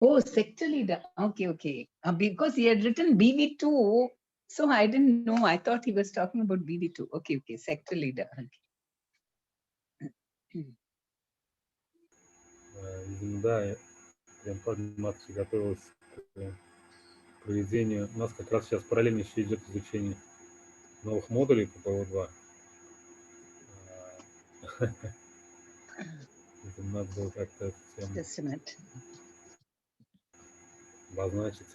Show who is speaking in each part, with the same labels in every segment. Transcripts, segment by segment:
Speaker 1: Oh, sector leader. Okay, okay. Because he had written BV2, so I didn't know. I thought he was talking about BV2. Okay, okay. Sector leader. Okay.
Speaker 2: Видимо, да, прям информация готовилась к проведению. У нас как раз сейчас параллельно еще идет изучение новых модулей по BV.2. Надо было как-то эту тему обозначить.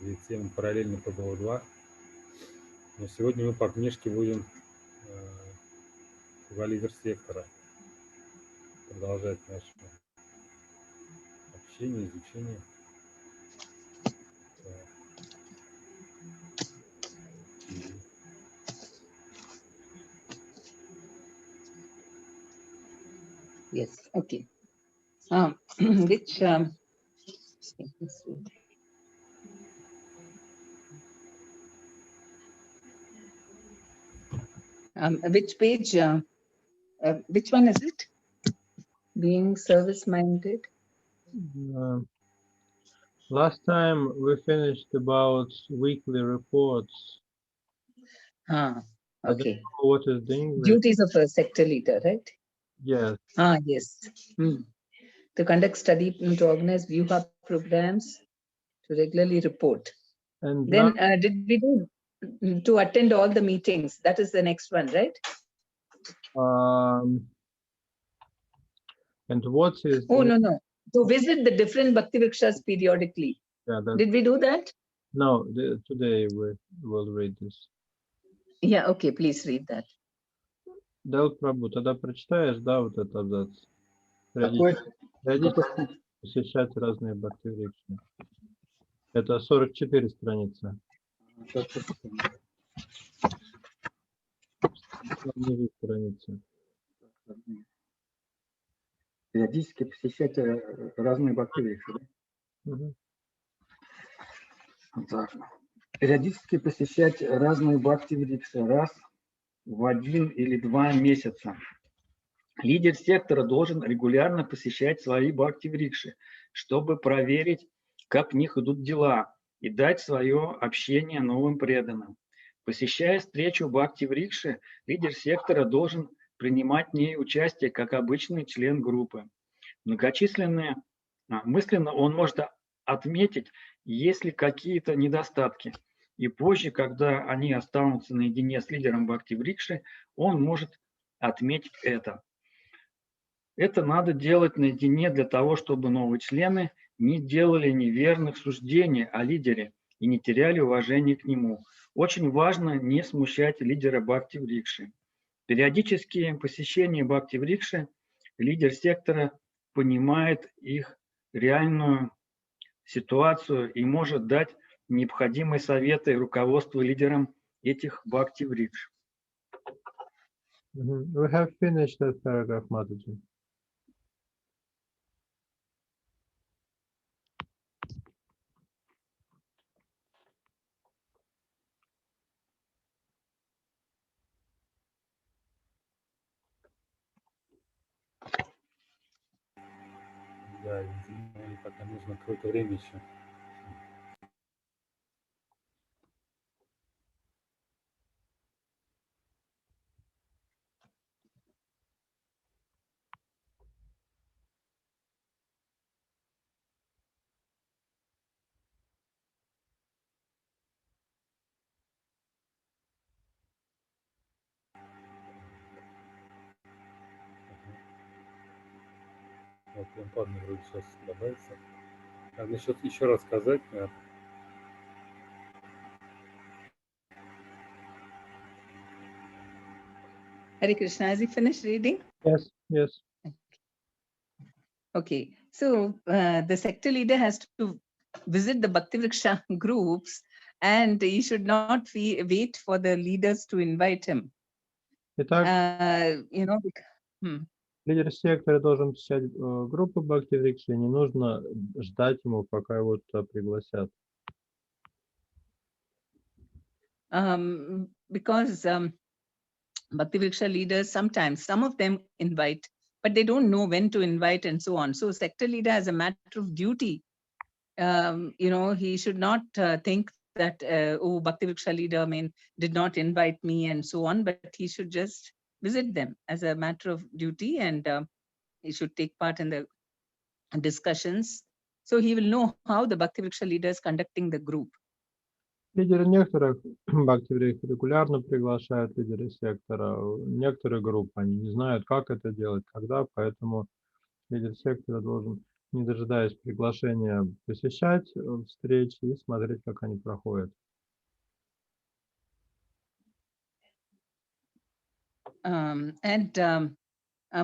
Speaker 2: Две темы параллельно по BV.2. Но сегодня мы по книжке будем лидер сектора продолжать наше общение, изучение.
Speaker 1: Yes, okay. Which which page? Which one is it? Being service-minded.
Speaker 3: Last time we finished about weekly reports.
Speaker 1: Okay.
Speaker 3: What is the English?
Speaker 1: Duties of a sector leader, right?
Speaker 3: Yes.
Speaker 1: Yes. To conduct study and to organize view hub programs, to regularly report. And then did we do to attend all the meetings? That is the next one, right?
Speaker 3: And what is?
Speaker 1: Oh, no. To visit the different Bhakti Vrikshas periodically.
Speaker 3: Yeah,
Speaker 1: did we do that?
Speaker 3: No, today we will read this.
Speaker 1: Yeah, okay, please read that.
Speaker 3: Дал Прабhu, тогда прочитаешь, да, вот этот абзац? Периодически посещать разные Бхакти Врикши. Это 44 страницы. Ниже страницы.
Speaker 4: Периодически посещать разные Бхакти Врикши, да? Так. Периодически посещать разные Бхакти Врикши раз в 1 или 2 месяца. Лидер сектора должен регулярно посещать свои Бхакти Врикши, чтобы проверить, как в них идут дела, и дать свое общение новым преданным. Посещая встречу Бхакти Врикши, лидер сектора должен принимать в ней участие как обычный член группы. Многочисленные мысленно он может отметить, есть ли какие-то недостатки. И позже, когда они останутся наедине с лидером Бхакти Врикши, он может отметить это. Это надо делать наедине для того, чтобы новые члены не делали неверных суждений о лидере и не теряли уважения к нему. Очень важно не смущать лидера Бхакти Врикши. Периодические посещения Бхакти Врикши лидер сектора понимает их реальную ситуацию и может дать необходимые советы и руководство лидерам этих Бхакти Врикш.
Speaker 3: We have finished that paragraph, Mataji.
Speaker 2: Да, видимо, пока нужно какое-то время еще. Вот прям Падмини вроде сейчас добавится. Надо еще раз сказать.
Speaker 1: Hare Krishna, has he finished reading?
Speaker 3: Yes, yes.
Speaker 1: Okay, so the sector leader has to visit the Bhakti Vriksha groups and he should not wait for the leaders to invite him.
Speaker 3: Итак, лидер сектора должен посещать группу Бхакти Врикши, не нужно ждать ему, пока его туда пригласят.
Speaker 1: Because Bhakti Vriksha leaders, sometimes, some of them invite but they don't know when to invite and so on. So sector leader as a matter of duty, he should not think that, oh, Bhakti Vriksha leader did not invite me and so on, but he should just visit them as a matter of duty, and he should take part in the discussions. So he will know how the Bhakti Vriksha leader is conducting the group.
Speaker 3: Лидеры некоторых бхакти-врикш регулярно приглашают лидеры сектора. Некоторые группы, они не знают, как это делать, когда, поэтому лидер сектора должен, не дожидаясь приглашения, посещать встречи и смотреть, как они проходят.
Speaker 1: Of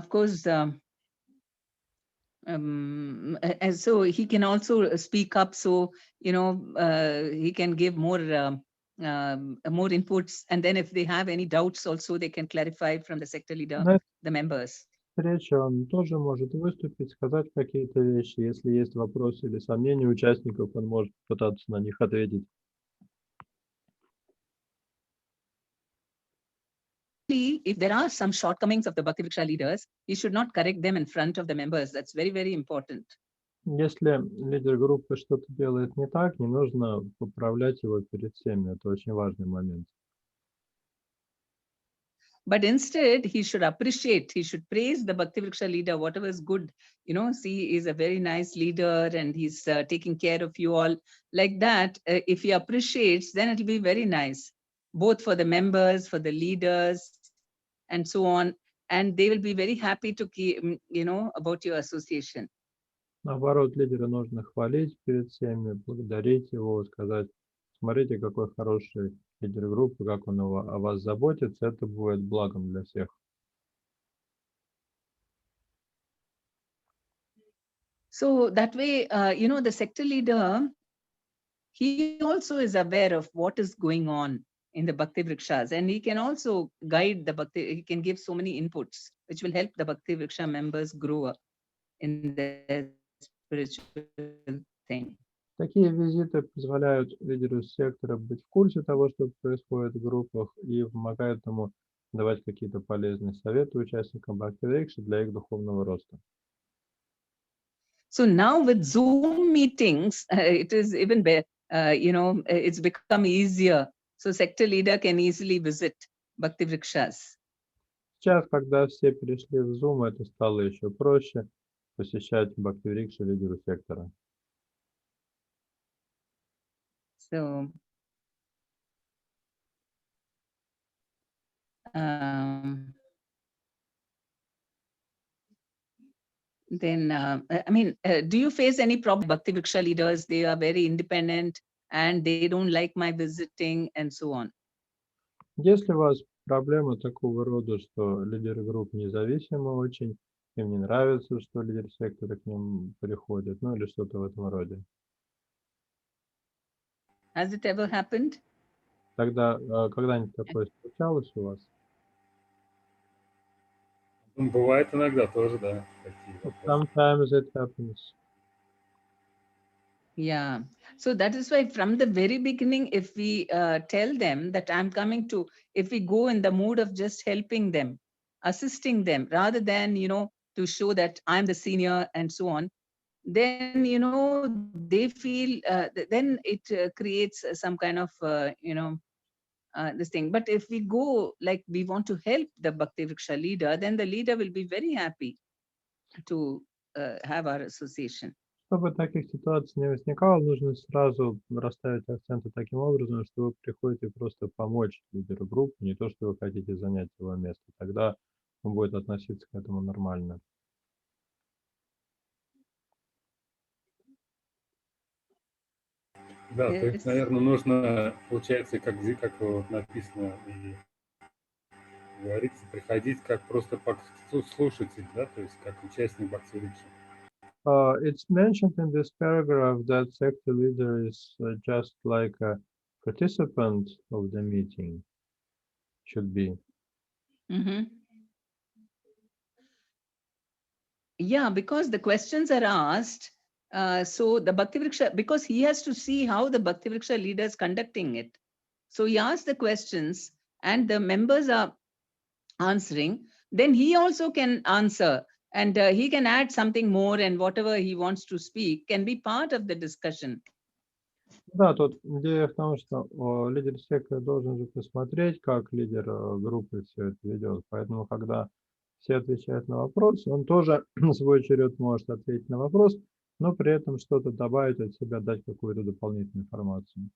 Speaker 1: course, and so he can also speak up, so he can give more inputs, and then if they have any doubts also, they can clarify from the sector leader, the members.
Speaker 3: Встрече он тоже может выступить, сказать какие-то вещи. Если есть вопросы или сомнения участников, он может пытаться на них ответить.
Speaker 1: If there are some shortcomings of the Bhakti Vriksha leaders, he should not correct them in front of the members. That's very, very important.
Speaker 3: Если лидер группы что-то делает не так, не нужно поправлять его перед всеми. Это очень важный момент.
Speaker 1: But instead, he should appreciate, he should praise the Bhakti Vriksha leader, whatever is good. See, he's a very nice leader and he's taking care of you all. Like that, if he appreciates, then it'll be very nice, both for the members, for the leaders, and so on. And they will be very happy to keep, about your association.
Speaker 3: Наоборот, лидера нужно хвалить перед всеми, благодарить его, сказать, смотрите, какой хороший лидер группы, как он о вас заботится, это будет благом для всех.
Speaker 1: So that way, the sector leader, he also is aware of what is going on in the Bhakti Vrikshas, and he can also guide the Bhakti, he can give so many inputs, which will help the Bhakti Vriksha members grow in their spiritual thing.
Speaker 3: Такие визиты позволяют лидеру сектора быть в курсе того, что происходит в группах, и помогают ему давать какие-то полезные советы участникам Бхакти Vrikша для их духовного роста.
Speaker 1: So now with Zoom meetings, it is even better, it's become easier. So sector leader can easily visit Bhakti Vrikshas.
Speaker 3: Сейчас, когда все перешли в Zoom, это стало еще проще посещать Бхакти Vrikша лидеру сектора.
Speaker 1: So, then, do you face any problem? Bhakti Vriksha leaders, they are very independent and they don't like my visiting and so on.
Speaker 3: Если у вас проблема такого рода, что лидеры групп независимы очень, им не нравится, что лидер сектора к ним приходит, или что-то в этом роде.
Speaker 1: Has it ever happened?
Speaker 3: Тогда когда-нибудь такое случалось у вас?
Speaker 2: Бывает иногда тоже, да.
Speaker 3: Sometimes it happens.
Speaker 1: Yeah. So that is why from the very beginning, if we tell them that I'm coming to, if we go in the mood of just helping them, assisting them, rather than, to show that I'm the senior and so on, then, they feel, then it creates some kind of, this thing. But if we go like we want to help the Bhakti Vriksha leader, then the leader will be very happy to have our association.
Speaker 3: Чтобы таких ситуаций не возникало, нужно сразу расставить акценты таким образом, что вы приходите просто помочь лидеру группы, не то, что вы хотите занять его место. Тогда он будет относиться к этому нормально.
Speaker 2: Да, то есть, наверное, нужно, получается, как написано и говорится, приходить как просто слушатель, да, то есть как участник Бхакти Vrikша.
Speaker 3: It's mentioned in this paragraph that sector leader is just like a participant of the meeting, should be.
Speaker 1: Mm-hmm. Yeah, because the questions are asked, so the Bhakti Vriksha, because he has to see how the Bhakti Vriksha leader is conducting it. So he asks the questions and the members are answering, then he also can answer And he can add something more, and whatever he wants to speak can be part of the discussion.
Speaker 3: Да, тут идея в том, что лидер сектора должен же посмотреть, как лидер группы все это ведет. Поэтому, когда все отвечают на вопрос, он тоже в свой черед может ответить на вопрос, но при этом что-то добавить от себя, дать какую-то дополнительную информацию.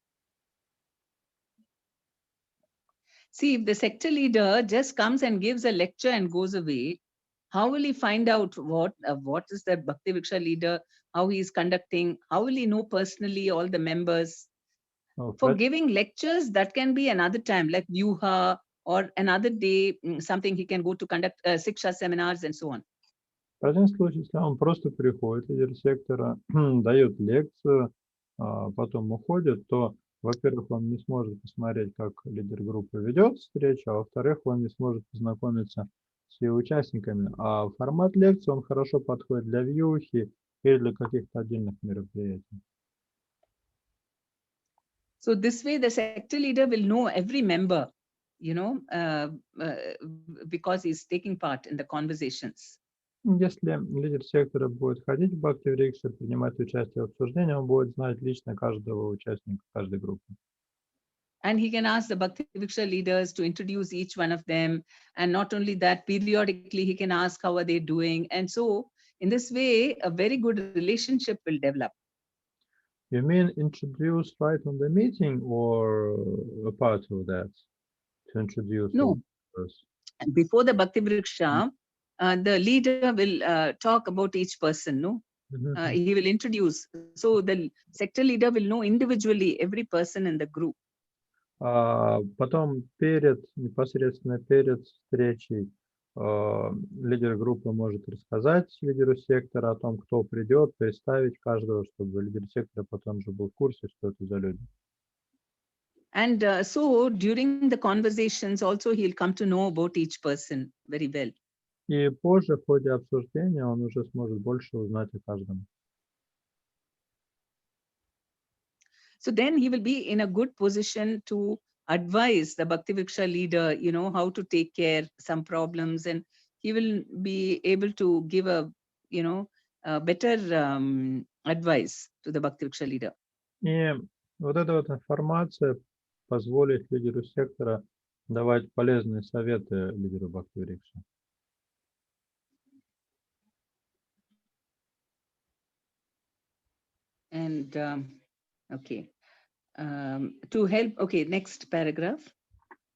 Speaker 1: See, if the sector leader just comes and gives a lecture and goes away, how will he find out what is the Bhakti Vriksha leader, how he is conducting, how will he know personally all the members? For giving lectures, that can be another time, like Vyuha, or another day, something he can go to conduct Siksha seminars and so on.
Speaker 3: В один случай, если он просто приходит, лидер сектора, дает лекцию, потом уходит, то, во-первых, он не сможет посмотреть, как лидер группы ведет встречу, а во-вторых, он не сможет познакомиться с ее участниками. А формат лекции, он хорошо подходит для вьюхи или для каких-то отдельных мероприятий.
Speaker 1: So this way, the sector leader will know every member, because he's taking part in the conversations.
Speaker 3: Если лидер сектора будет ходить в Бхакти Врикша, принимать участие в обсуждении, он будет знать лично каждого участника каждой группы.
Speaker 1: And he can ask the Bhakti Vriksha leaders to introduce each one of them. And not only that, periodically he can ask how are they doing. And so in this way, a very good relationship will develop.
Speaker 3: You mean introduce right on the meeting or a part of that? To introduce?
Speaker 1: No. Before the Bhakti Vriksha, the leader will talk about each person, no? He will introduce. So the sector leader will know individually every person in the group.
Speaker 3: Потом непосредственно перед встречей лидер группы может рассказать лидеру сектора о том, кто придет, представить каждого, чтобы лидер сектора потом же был в курсе, что это за люди.
Speaker 1: And so during the conversations also he'll come to know about each person very well.
Speaker 3: И позже в ходе обсуждения он уже сможет больше узнать о каждом.
Speaker 1: So then he will be in a good position to advise the Bhakti Vriksha leader, how to take care some problems, and he will be able to give a better advice to the Bhakti Vriksha leader.
Speaker 3: И вот эта вот информация позволит лидеру сектора давать полезные советы лидеру Бхакти Врикша.
Speaker 1: And okay, to help. Okay, next paragraph.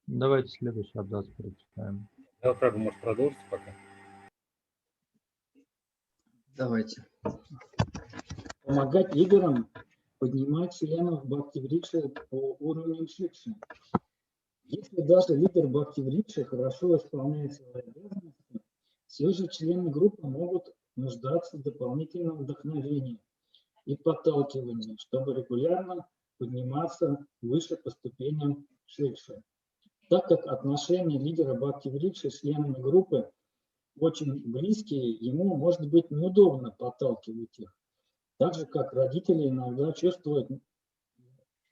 Speaker 3: Давайте следующий абзац прочитаем.
Speaker 2: Да, правда, может продолжить пока?
Speaker 4: Давайте. Помогать лидерам поднимать членов Бхакти Врикши по уровню Шикши. Если даже лидер Бхакти Врикши хорошо исполняет свои обязанности, все же члены группы могут нуждаться в дополнительном вдохновении и подталкивании, чтобы регулярно подниматься выше по ступеням Шикши. Так как отношения лидера Бхакти Врикши с членами группы очень близкие, ему может быть неудобно подталкивать их. Так же, как родители иногда чувствуют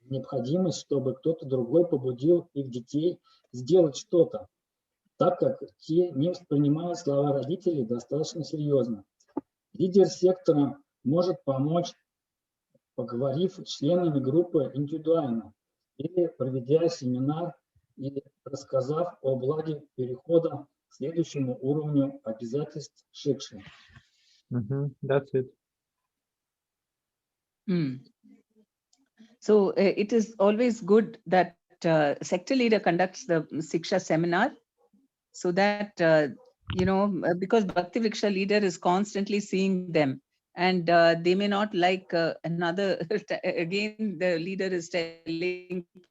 Speaker 4: необходимость, чтобы кто-то другой побудил их детей сделать что-то, так как те не воспринимают слова родителей достаточно серьезно. Лидер сектора может помочь, поговорив с членами группы индивидуально или проведя семинар и рассказав о благе перехода к следующему уровню обязательств Шикши.
Speaker 3: That's it.
Speaker 1: So it is always good that sector leader conducts the Siksha seminar, so that because Bhakti Vriksha leader is constantly seeing them, and they may not like another. Again, the leader is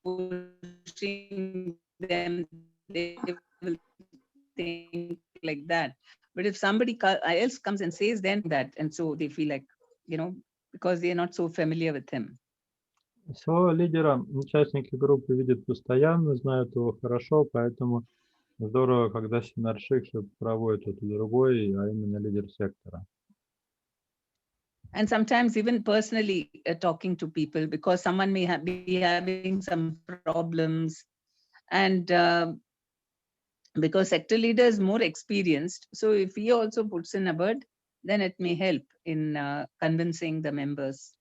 Speaker 1: pushing them. They will think like that. But if somebody else comes and says then that, and so they feel like, because they are not so familiar with him.
Speaker 3: Своего лидера участники группы видят постоянно, знают его хорошо, поэтому здорово, когда семинар Шикши проводит кто-то другой, а именно лидер сектора.
Speaker 1: And sometimes even personally talking to people, because someone may be having some problems, and because sector leader is more experienced. So if he also puts in a word, then it may help in convincing the members.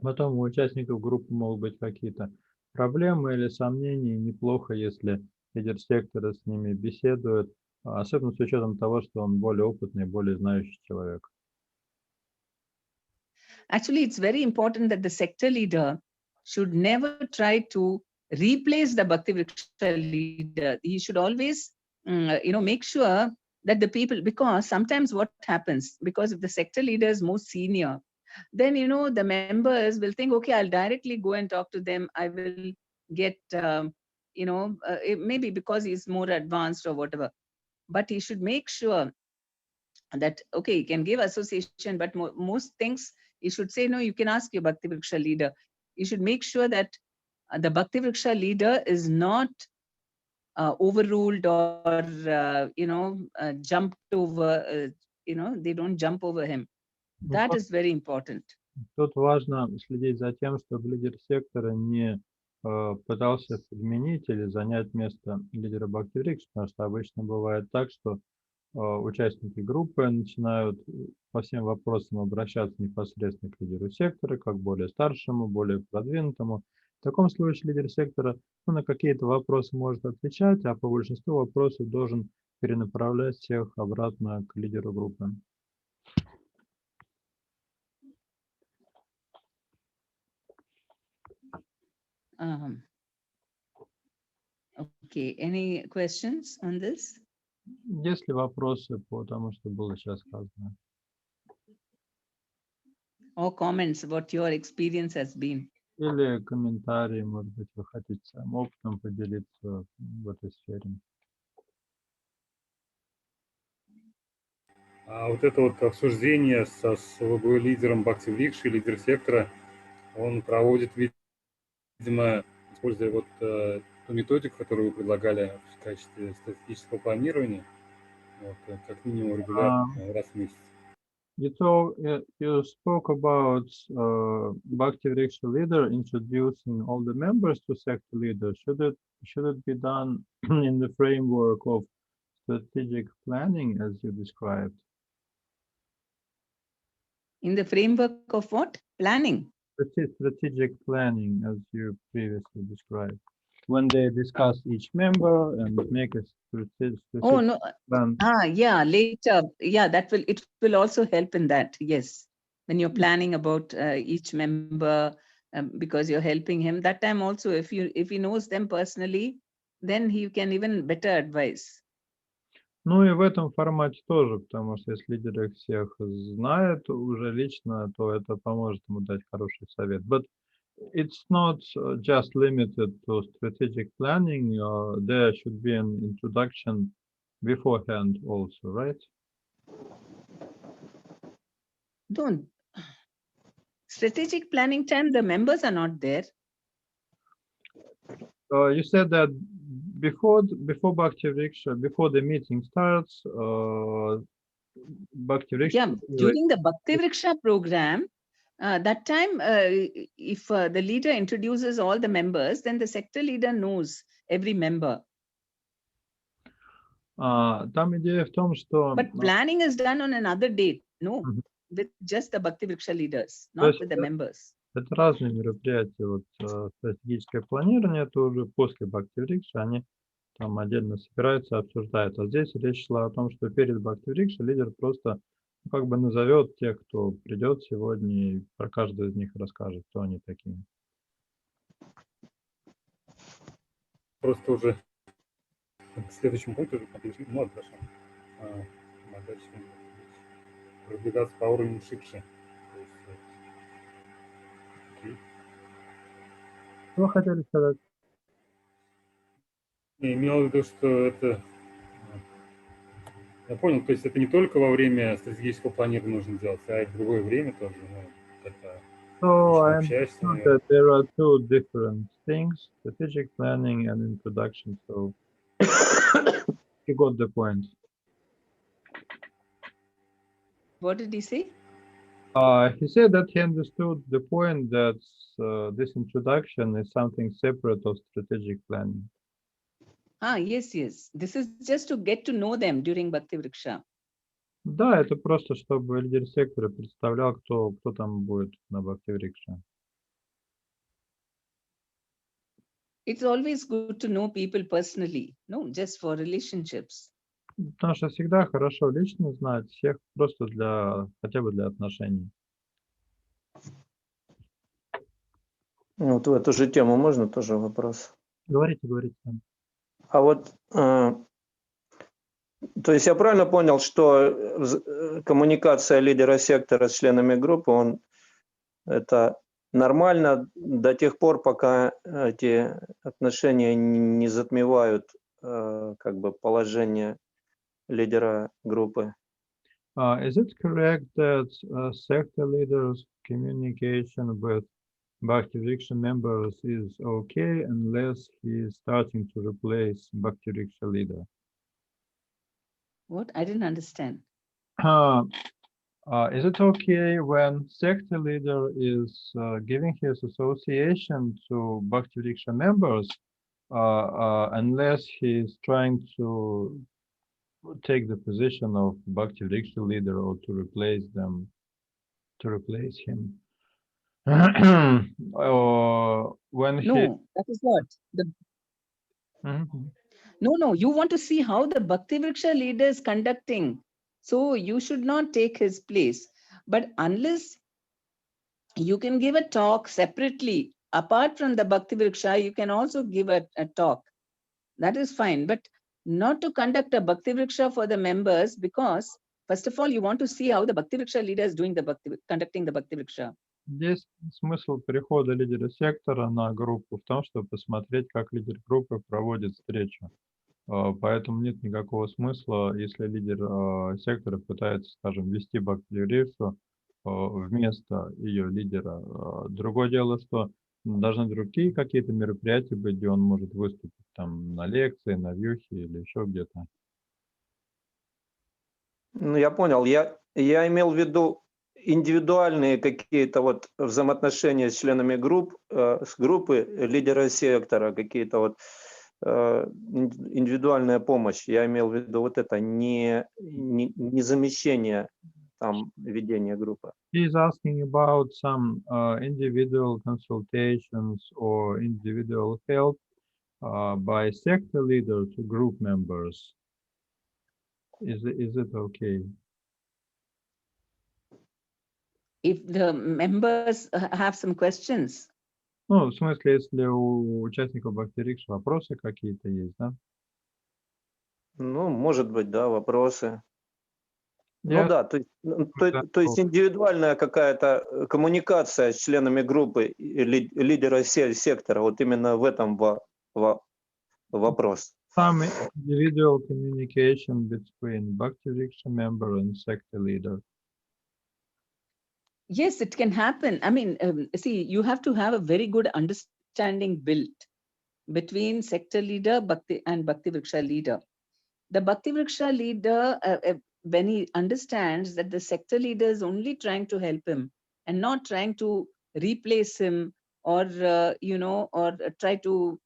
Speaker 3: Потом у участников группы могут быть какие-то проблемы или сомнения. Неплохо, если лидер сектора с ними беседует, особенно с учетом того, что он более опытный, более знающий человек.
Speaker 1: Actually, it's very important that the sector leader should never try to replace the Bhakti Vriksha leader. He should always, make sure that the people, because sometimes what happens, because if the sector leader is more senior, then, the members will think, okay, I'll directly go and talk to them. I will get, maybe because he's more advanced or whatever. But he should make sure that, okay, he can give association, but most things, he should say, no, you can ask your Bhakti Vriksha leader. You should make sure that the Bhakti Vriksha leader is not overruled or, jumped over, they don't jump over him. That is very important.
Speaker 3: Тут важно следить за тем, чтобы лидер сектора не пытался подменить или занять место лидера Бхакти Врикша, потому что обычно бывает так, что участники группы начинают по всем вопросам обращаться непосредственно к лидеру сектора, как более старшему, более продвинутому. В таком случае лидер сектора на какие-то вопросы может отвечать, а по большинству вопросов должен перенаправлять всех обратно к лидеру группы.
Speaker 1: Okay, any questions on this?
Speaker 3: Есть ли вопросы по тому, что было сейчас сказано?
Speaker 1: Or comments, what your experience has been?
Speaker 3: Или комментарии, может быть, вы хотите своим опытом поделиться в этой сфере?
Speaker 2: А вот это вот обсуждение со лидером Бхакти Врикши, лидер сектора, он проводит, видимо, используя вот ту методику, которую вы предлагали в качестве стратегического планирования, вот, как минимум регулярно, раз в месяц.
Speaker 3: You spoke about Bhakti Vriksha leader introducing all the members to sector leader. Should it be done in the framework of strategic planning, as you described?
Speaker 1: In the framework of what? Planning?
Speaker 3: Strategic planning, as you previously described. When they discuss each member and make a strategic plan.
Speaker 1: Yeah, later. Yeah, it will also help in that. Yes. When you're planning about each member, because you're helping him, that time also, if he knows them personally, then he can even better advise.
Speaker 3: Ну и в этом формате тоже, потому что если лидер их всех знает уже лично, то это поможет ему дать хороший совет. But it's not just limited to strategic planning. There should be an introduction beforehand also, right?
Speaker 1: Don't. Strategic planning time, the members are not there.
Speaker 3: You said that before Bhakti Vriksha, before the meeting starts, Bhakti Vriksha...
Speaker 1: Yeah, during the Bhakti Vriksha program, that time, if the leader introduces all the members, then the sector leader knows every member.
Speaker 3: Там идея в том, что...
Speaker 1: But planning is done on another date, no, with just the Bhakti Vriksha leaders, not with the members.
Speaker 3: Это разные мероприятия. Вот стратегическое планирование, это уже после Бхакти Врикши, они там отдельно собираются, обсуждают. А здесь речь шла о том, что перед Бхакти Врикши лидер просто как бы назовет тех, кто придет сегодня, и про каждого из них расскажет, кто они такие.
Speaker 2: Просто уже к следующему пункту перешли. Ну, хорошо. Дальше продвигаться по уровню шибше.
Speaker 3: Что вы хотели сказать?
Speaker 2: Я имел в виду, что это... Я понял, то есть это не только во время стратегического планирования нужно делать, а и в другое время тоже.
Speaker 3: So I understand that there are two different things, strategic planning and introduction. So you got the point.
Speaker 1: What did he say?
Speaker 3: He said that he understood the point that this introduction is something separate of strategic planning.
Speaker 1: Yes, yes. This is just to get to know them during Bhakti Vriksha.
Speaker 3: Да, это просто, чтобы лидер сектора представлял, кто там будет на Бхакти Врикше.
Speaker 1: It's always good to know people personally, no, just for relationships.
Speaker 3: Потому что всегда хорошо лично знать всех, просто хотя бы для отношений.
Speaker 5: Вот в эту же тему можно тоже вопрос?
Speaker 3: Говорите.
Speaker 5: А вот, то есть я правильно понял, что коммуникация лидера сектора с членами группы, это нормально до тех пор, пока эти отношения не затмевают как бы положение лидера группы?
Speaker 3: Is it correct that sector leaders' communication with Bhakti Vriksha members is okay unless he is starting to replace Bhakti Vriksha leader?
Speaker 1: What? I didn't understand.
Speaker 3: Is it okay when sector leader is giving his association to Bhakti Vriksha members unless he is trying to take the position of Bhakti Vriksha leader or to replace him? Or when
Speaker 1: No, that is what. No, you want to see how the Bhakti Vriksha leader is conducting. So you should not take his place. But unless you can give a talk separately, apart from the Bhakti Vriksha, you can also give a talk. That is fine. But not to conduct a Bhakti Vriksha for the members, because first of all, you want to see how the Bhakti Vriksha leader is doing conducting the Bhakti Vriksha.
Speaker 3: Здесь смысл перехода лидера сектора на группу в том, чтобы посмотреть, как лидер группы проводит встречу. Поэтому нет никакого смысла, если лидер сектора пытается, скажем, вести Бхакти Врикшу вместо ее лидера. Другое дело, что должны другие какие-то мероприятия быть, где он может выступить там на лекции, на вьюхе или еще где-то.
Speaker 5: Ну, я понял. Я имел в виду индивидуальные какие-то вот взаимоотношения с членами с группы лидера сектора, какие-то вот индивидуальная помощь. Я имел в виду вот это, не замещение там ведения группы.
Speaker 3: He is asking about some individual consultations or individual help by sector leader to group members. Is it okay?
Speaker 1: If the members have some questions.
Speaker 3: Ну, в смысле, если у участников Бхакти Врикши вопросы какие-то есть, да?
Speaker 5: Ну, может быть, да, вопросы.
Speaker 3: Я...
Speaker 5: Ну да, то есть индивидуальная какая-то коммуникация с членами группы лидера сектора, вот именно в этом вопрос.
Speaker 3: Some individual communication between Bhakti Vriksha member and sector leader.
Speaker 1: Yes, it can happen. I mean, see, you have to have a very good understanding built between sector leader and Bhakti Vriksha leader. The Bhakti Vriksha leader, when he understands that the sector leader is only trying to help him and not trying to replace him or, or try to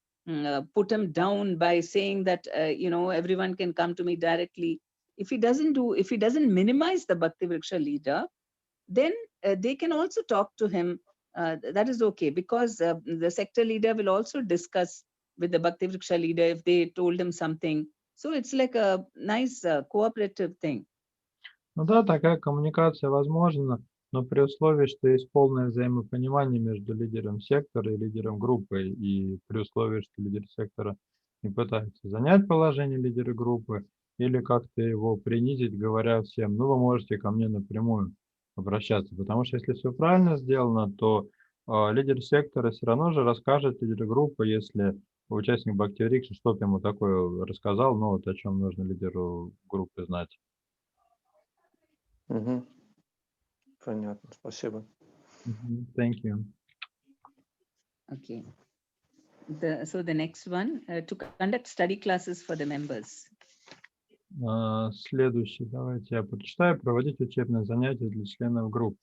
Speaker 1: put him down by saying that, everyone can come to me directly. If he doesn't minimize the Bhakti Vriksha leader, then they can also talk to him. That is okay, because the sector leader will also discuss with the Bhakti Vriksha leader if they told him something. So it's like a nice cooperative thing.
Speaker 3: Ну да, такая коммуникация возможна, но при условии, что есть полное взаимопонимание между лидером сектора и лидером группы, и при условии, что лидер сектора не пытается занять положение лидера группы или как-то его принизить, говоря всем, ну вы можете ко мне напрямую обращаться, потому что если все правильно сделано, то лидер сектора все равно же расскажет лидеру группы, если участник Бхакти Врикши что-то ему такое рассказал, ну вот о чем нужно лидеру группы знать.
Speaker 5: Угу. Понятно, спасибо.
Speaker 3: Thank you.
Speaker 1: Okay. So the next one, to conduct study classes for the members.
Speaker 3: Следующий, давайте я прочитаю. Проводить учебные занятия для членов групп.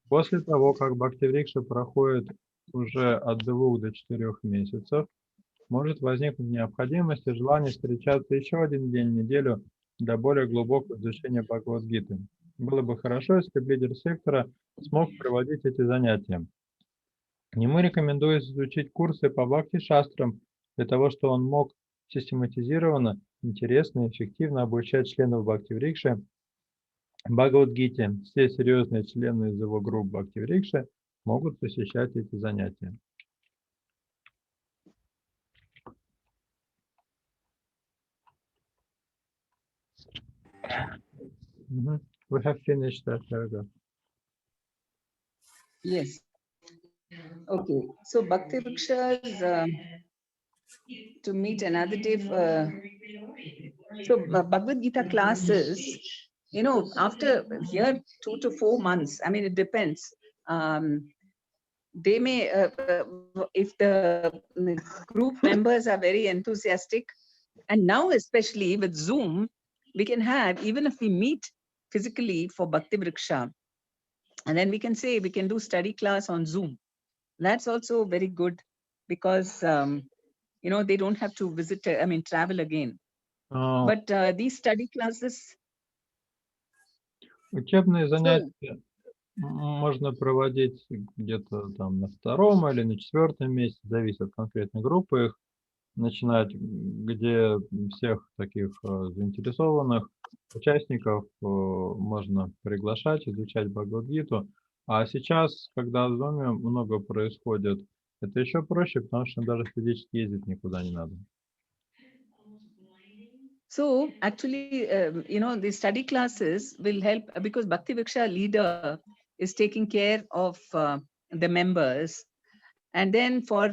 Speaker 3: После того, как Бхакти Врикша проходит уже от 2 до 4 месяцев, может возникнуть необходимость и желание встречаться еще один день в неделю для более глубокого изучения Бхагавад-гиты. Было бы хорошо, если бы лидер сектора смог проводить эти занятия. Ему рекомендуется изучить курсы по бхакти-шастрам для того, чтобы он мог систематизированно, интересно и эффективно обучать членов Бхакти-врикши Бхагавад-гите. Все серьезные члены из его групп Бхакти-врикши могут посещать эти занятия. We have finished that paragraph.
Speaker 1: Yes. Okay. So Bhakti Vrikshas to meet another day. So Bhagavad Gita classes, you know, after here 2 to 4 months. I mean, it depends. They may, if the group members are very enthusiastic, and now especially with Zoom, we can have, even if we meet physically for Bhakti Vriksha, and then we can say we can do study class on Zoom. That's also very good because, you know, they don't have to visit, travel again. But these study classes.
Speaker 3: Учебные занятия можно проводить где-то там на 2-м или на 4-м месяце, зависит от конкретной группы их, начинать, где всех таких заинтересованных участников можно приглашать, изучать Бхагавад-гиту. А сейчас, когда в Zoom много происходит, это еще проще, потому что даже физически ездить никуда не надо.
Speaker 1: So actually, you know, the study classes will help because Bhakti Vriksha leader is taking care of the members. And then for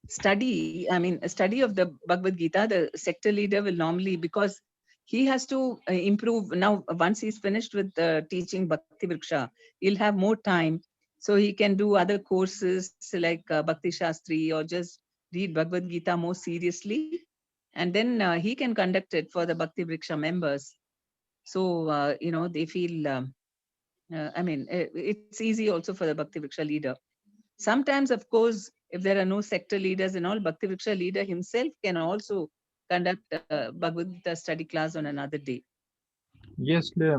Speaker 1: study, a study of the Bhagavad Gita, the sector leader will normally, because he has to improve now, once he's finished with teaching Bhakti Vriksha, he'll have more time. So he can do other courses like Bhakti Shastri or just read Bhagavad Gita more seriously. And then he can conduct it for the Bhakti Vriksha members. So, you know, they feel, it's easy also for the Bhakti Vriksha leader. Sometimes, of course, if there are no sector leaders and all, Bhakti Vriksha leader himself can also conduct Bhagavad Gita study class on another day.
Speaker 3: Если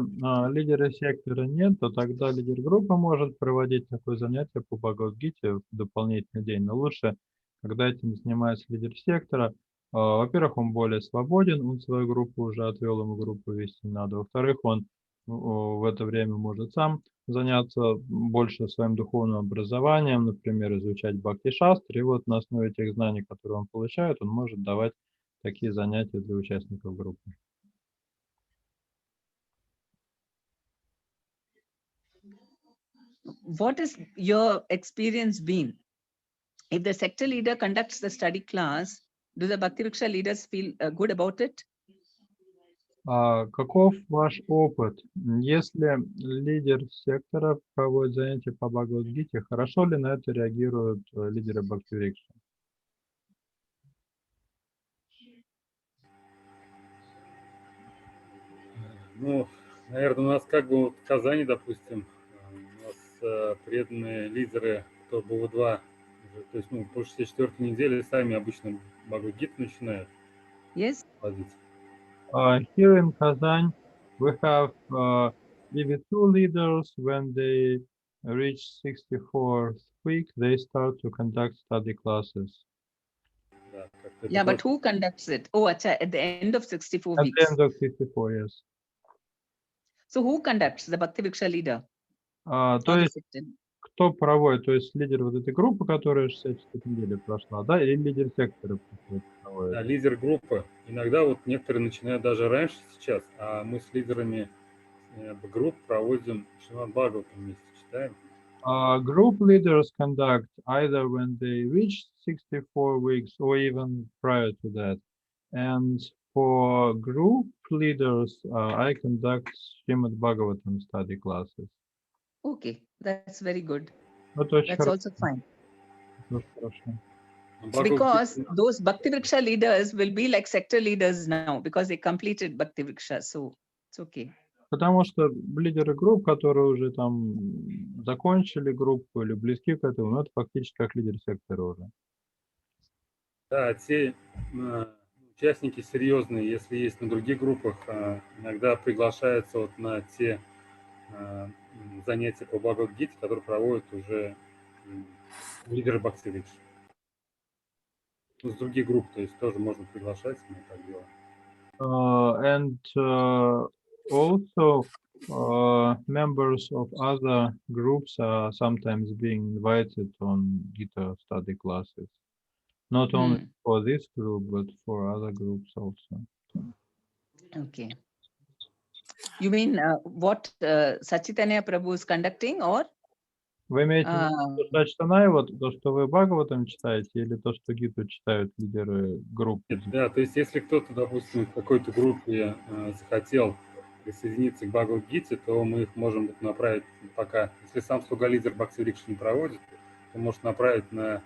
Speaker 3: лидера сектора нет, то тогда лидер группы может проводить такое занятие по Бхагавад-гите в дополнительный день. Но лучше, когда этим занимается лидер сектора, во-первых, он более свободен, он свою группу уже отвел, ему группу вести не надо. Во-вторых, он в это время может сам заняться больше своим духовным образованием, например, изучать бхакти-шастры. И вот на основе тех знаний, которые он получает, он может давать такие занятия для участников группы.
Speaker 1: What is your experience been? If the sector leader conducts the study class, do the Bhakti Vriksha leaders feel good about it?
Speaker 3: Каков ваш опыт? Если лидер сектора проводит занятия по Бхагавад-гите, хорошо ли на это реагируют лидеры Бхакти-врикши?
Speaker 2: Ну, наверное, у нас как бы вот в Казани, допустим, у нас преданные лидеры, кто BV.2, то есть, ну, по 64-й неделе сами обычно Бхагавад-гиту начинают.
Speaker 1: Yes.
Speaker 3: Here in Kazan, we have BV2 leaders. When they reach 64th week, they start to conduct study classes.
Speaker 1: Yeah, but who conducts it? Oh, at the end of 64
Speaker 3: At
Speaker 1: weeks.
Speaker 3: the end of 64, yes.
Speaker 1: So who conducts? The Bhakti Vriksha leader?
Speaker 3: То есть, кто проводит? То есть лидер вот этой группы, которая 64 недели прошла, да, или лидер сектора проводит?
Speaker 2: Да, лидер группы. Иногда вот некоторые начинают даже раньше сейчас, а мы с лидерами групп проводим Шримад Бхагаватам вместе читаем.
Speaker 3: Group leaders conduct either when they reach 64 weeks or even prior to that. And for group leaders, I conduct Srimad Bhagavatam study classes.
Speaker 1: Okay, that's very good.
Speaker 3: That's
Speaker 1: also fine.
Speaker 3: Хорошо.
Speaker 1: Because those Bhakti Vriksha leaders will be like sector leaders now because they completed Bhakti Vriksha. So it's okay.
Speaker 3: Потому что лидеры групп, которые уже там закончили группу или близки к этому, ну, это фактически как лидер сектора уже.
Speaker 2: Да, те участники серьезные, если есть на других группах, иногда приглашаются вот на те занятия по Bhagavad-гите, которые проводят уже лидеры Бхакти-Врикш. Ну, с других групп, то есть тоже можно приглашать, мы так делаем.
Speaker 3: And also members of other groups are sometimes being invited on Gita study classes. Not only for this group, but for other groups also.
Speaker 1: Okay. You mean what Sachitanya Prabhu is conducting, or?
Speaker 3: Вы имеете в виду Сачитанай, вот то, что вы Бхагаватам читаете, или то, что Гиту читают лидеры групп?
Speaker 2: Да, то есть если кто-то, допустим, в какой-то группе захотел присоединиться к Бхагавад-гите, то мы их можем направить пока, если сам слуга-лидер Бхакти-Врикш не проводит, то может направить на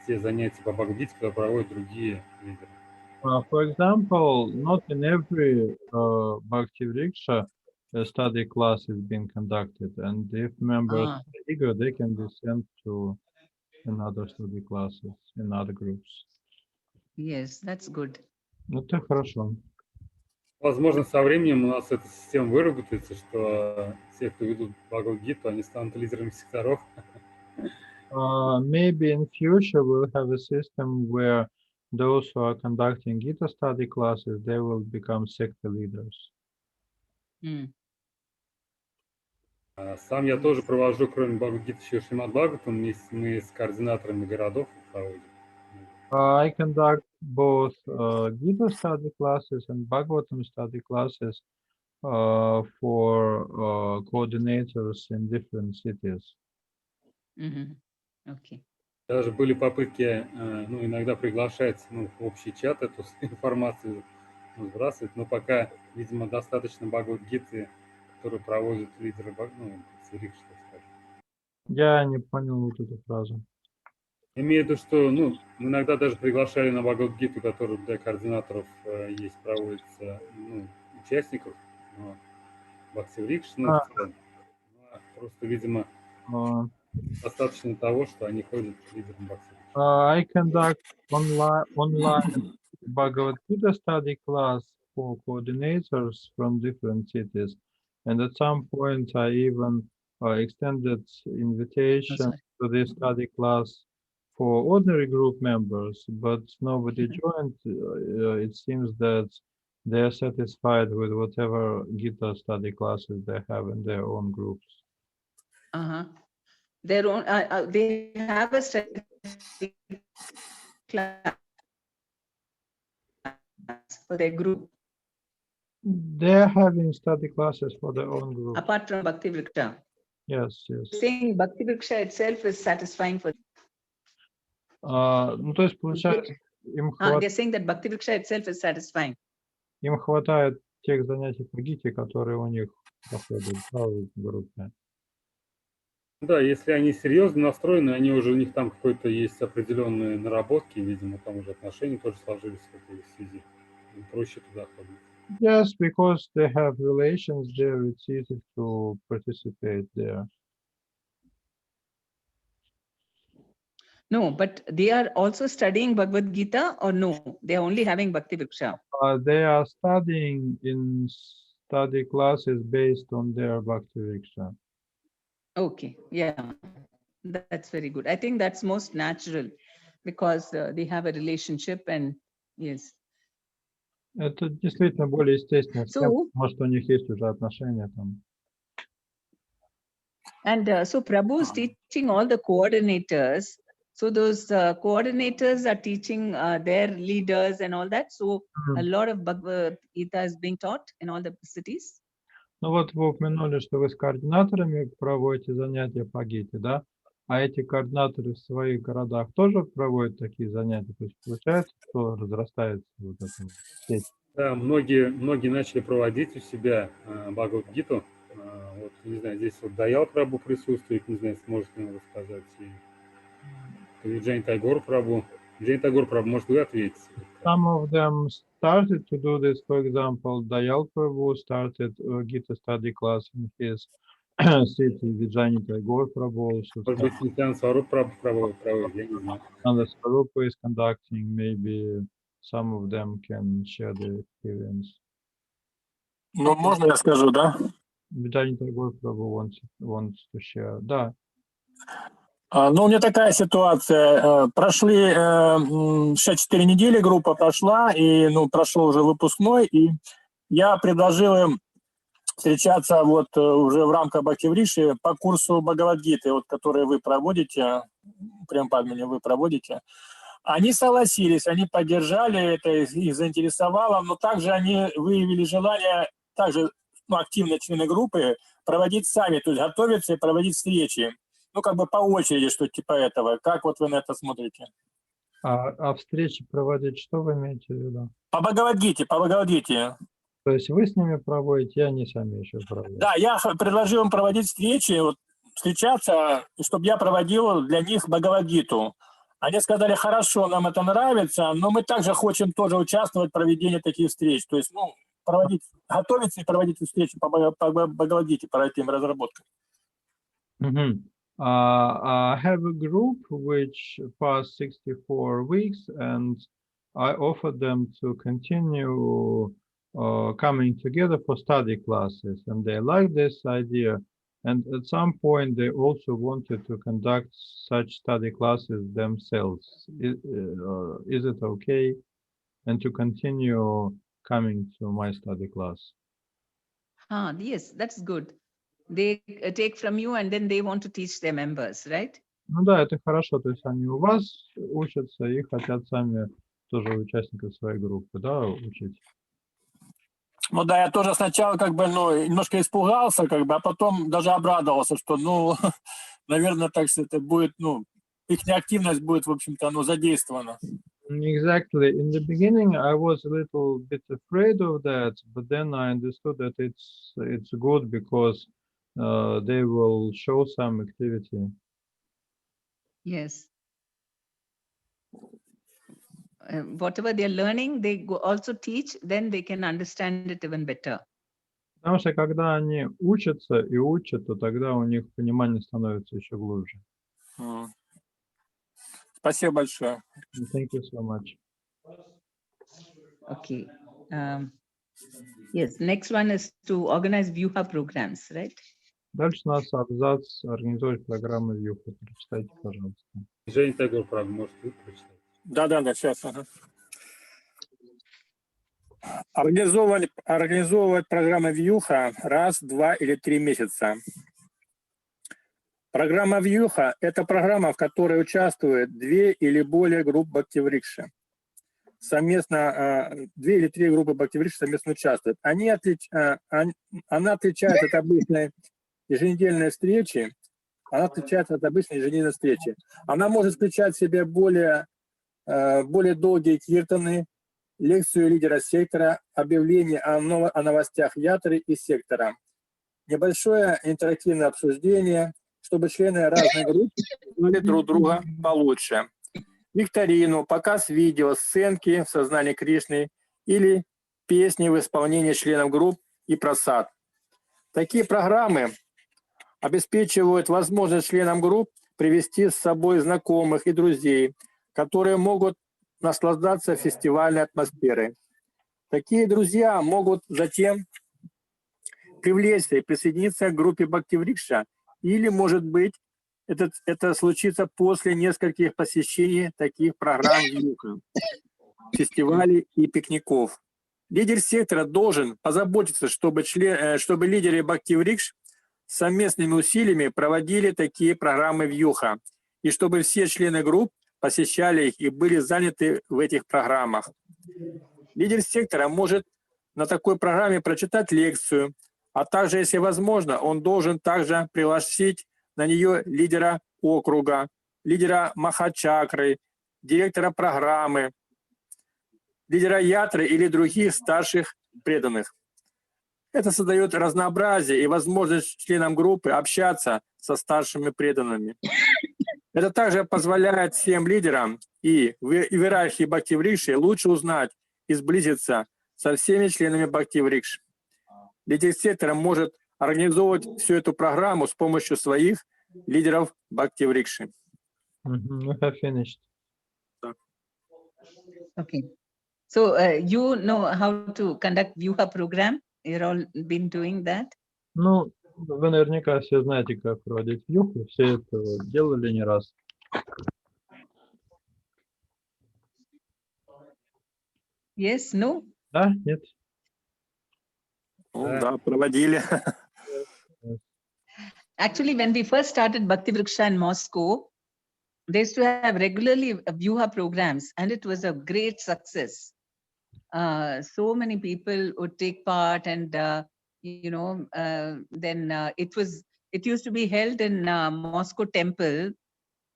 Speaker 2: те занятия по Бхагавад-гите, которые проводят другие лидеры.
Speaker 3: For example, not in every Bhakti Vriksha study class is being conducted, and if members are eager, they can be sent to another study classes in other groups.
Speaker 1: Yes, that's good.
Speaker 3: Ну, это хорошо.
Speaker 2: Возможно, со временем у нас эта система выработается, что те, кто ведут Бхагавад-гиту, они станут лидерами секторов.
Speaker 3: Maybe in future we'll have a system where those who are conducting Gita study classes, they will become sector leaders.
Speaker 2: Сам я тоже провожу, кроме Бхагавад-гиты, еще Шримад Бхагаватам, мы с координаторами городов проводим.
Speaker 3: I conduct both Gita study classes and Bhagavatam study classes for coordinators in different cities.
Speaker 1: Okay.
Speaker 2: Даже были попытки, ну, иногда приглашать в общий чат эту информацию сбрасывать, но пока, видимо, достаточно Бхагавад-гиты, которые проводят лидеры, ну, Врикш, так скажем.
Speaker 3: Я не понял вот эту фразу.
Speaker 2: Имею в виду, что, ну, иногда даже приглашали на Бхагавад-гиту, который для координаторов есть, проводится, ну, участников, Бхакти-Врикш, ну, в целом. Просто, видимо, достаточно того, что они ходят лидером Бхакти-Врикш.
Speaker 3: I conduct online Bhagavad Gita study class for coordinators from different cities, and at some point I even extended invitation to this study class for ordinary group members, but nobody joined. It seems that they are satisfied with whatever Gita study classes they have in their own groups.
Speaker 1: Their own, they have a study class for their group.
Speaker 3: They're having study classes for their own group.
Speaker 1: Apart from Bhakti Vriksha.
Speaker 3: Yes, yes.
Speaker 1: Saying Bhakti Vriksha itself is satisfying for.
Speaker 3: Ну, то есть, получается,
Speaker 1: They're saying that Bhakti Vriksha itself is satisfying.
Speaker 3: Им хватает тех занятий по ГИТе, которые у них проходят в группе.
Speaker 2: Да, если они серьезно настроены, они уже, у них там какой-то есть определенные наработки, видимо, там уже отношения тоже сложились в этой связи. Им проще туда ходить.
Speaker 3: Yes, because they have relations there, it's easy to participate there.
Speaker 1: No, but they are also studying Bhagavad Gita, or no? They are only having Bhakti Vriksha.
Speaker 3: They are studying in study classes based on their Bhakti Vriksha.
Speaker 1: Okay, yeah, that's very good. I think that's most natural because they have a relationship and yes.
Speaker 3: Это действительно более естественно, может, у них есть уже отношения там.
Speaker 1: And so Prabhu is teaching all the coordinators. So those coordinators are teaching their leaders and all that. So a lot of Bhagavad Gita is being taught in all the cities.
Speaker 3: Ну вот вы упомянули, что вы с координаторами проводите занятия по ГИТе, да? А эти координаторы в своих городах тоже проводят такие занятия? То есть получается, что разрастается вот эта сеть?
Speaker 2: Да, многие начали проводить у себя Бхагавад-гиту. Вот, не знаю, здесь вот Даял Прабу присутствует, не знаю, сможет ли он рассказать. И Джайн Тайгор Прабу. Джайн Тайгор Прабу, может, вы ответите?
Speaker 3: Some of them started to do this. For example, Dayal Prabhu started Gita study class in his city. Vijay Tagore Prabhu also
Speaker 2: Может быть,
Speaker 3: started.
Speaker 2: Нитян Сваруп проводит, я не знаю.
Speaker 3: And the Swarupa is conducting. Maybe some of them can share their experience.
Speaker 6: Ну, можно я скажу, да?
Speaker 3: Vijay Tagore Prabhu wants to share. Да.
Speaker 6: Ну, у меня такая ситуация. Прошли 64 недели, группа прошла, и прошел уже выпускной, и я предложил им встречаться вот уже в рамках Бхакти-Вриши по курсу Бхагавад-гиты, вот, который вы проводите, Према Падмини вы проводите. Они согласились, они поддержали это, их заинтересовало, но также они выявили желание, также активные члены группы, проводить сами, то есть готовиться и проводить встречи. Как бы по очереди, что типа этого. Как вот вы на это смотрите?
Speaker 3: А встречи проводить, что вы имеете в виду?
Speaker 6: По Бхагавад-гите, по Бхагавад-гите.
Speaker 3: То есть вы с ними проводите, они сами еще проводят?
Speaker 6: Да, я предложил им проводить встречи, вот, встречаться, чтобы я проводил для них Бхагавад-гиту. Они сказали, хорошо, нам это нравится, но мы также хотим тоже участвовать в проведении таких встреч. То есть, проводить, готовиться и проводить встречи по Бхагавад-гите, по этим разработкам.
Speaker 3: I have a group which passed 64 weeks, and I offered them to continue coming together for study classes, and they liked this idea. And at some point, they also wanted to conduct such study classes themselves. Is it okay? And to continue coming to my study class?
Speaker 1: Yes, that's good. They take from you and then they want to teach their members, right?
Speaker 3: Ну да, это хорошо. То есть они у вас учатся и хотят сами тоже участников своей группы, да, учить.
Speaker 6: Ну да, я тоже сначала немножко испугался, а потом даже обрадовался, что, наверное, так что это будет, их неактивность будет, в общем-то, задействована.
Speaker 3: Exactly. In the beginning, I was a little bit afraid of that, but then I understood that it's good because they will show some activity.
Speaker 1: Yes. Whatever they're learning, they also teach, then they can understand it even better.
Speaker 3: Потому что когда они учатся и учат, то тогда у них понимание становится еще глубже.
Speaker 6: Спасибо большое.
Speaker 3: Thank you so much.
Speaker 1: Okay. Yes, next one is to organize Vyuha programs, right?
Speaker 3: Дальше у нас абзац организовать программы Vyuha. Прочитайте, пожалуйста.
Speaker 2: Женя Тагор, правда, может, вы прочитать?
Speaker 6: Да, сейчас. Организовывать программы Vyuha раз, 2 или 3 месяца. Программа Vyuha – это программа, в которой участвует 2 или более групп Бхакти-Врикши. Совместно 2 или 3 группы Бхакти-Врикши совместно участвуют. Она отличается от обычной еженедельной встречи. Она может включать в себя более долгие киртаны, лекцию лидера сектора, объявление о новостях ятры и сектора, небольшое интерактивное обсуждение, чтобы члены разных групп знали друг друга получше, викторину, показ видео, сценки в сознании Кришны или песни в исполнении членов групп и прасад. Такие программы обеспечивают возможность членам групп привести с собой знакомых и друзей, которые могут наслаждаться фестивальной атмосферой. Такие друзья могут затем привлечься и присоединиться к группе Бхакти-Врикша, или, может быть, это случится после нескольких посещений таких программ Vyuha, фестивалей и пикников. Лидер сектора должен позаботиться, чтобы лидеры Бхакти-Врикш совместными усилиями проводили такие программы Vyuha, и чтобы все члены групп посещали их и были заняты в этих программах. Лидер сектора может на такой программе прочитать лекцию, а также, если возможно, он должен также пригласить на нее лидера округа, лидера Махачакры, директора программы, лидера ятры или других старших преданных. Это создает разнообразие и возможность членам группы общаться со старшими преданными. Это также позволяет всем лидерам и в иерархии Бхакти-Врикши лучше узнать и сблизиться со всеми членами Бхакти-врикш. Лидер сектора может организовывать всю эту программу с помощью своих лидеров Бхакти-врикши.
Speaker 3: We have finished.
Speaker 1: Okay. So you know how to conduct Vyuha program? You've all been doing that?
Speaker 3: Ну, вы наверняка все знаете, как проводить вьюху, все это делали не раз.
Speaker 1: Yes, no?
Speaker 3: Да, нет?
Speaker 6: Да, проводили.
Speaker 1: Actually, when we first started Bhakti Vriksha in Moscow, they used to have regularly Vyuha programs, and it was a great success. So many people would take part, and then it used to be held in Moscow temple,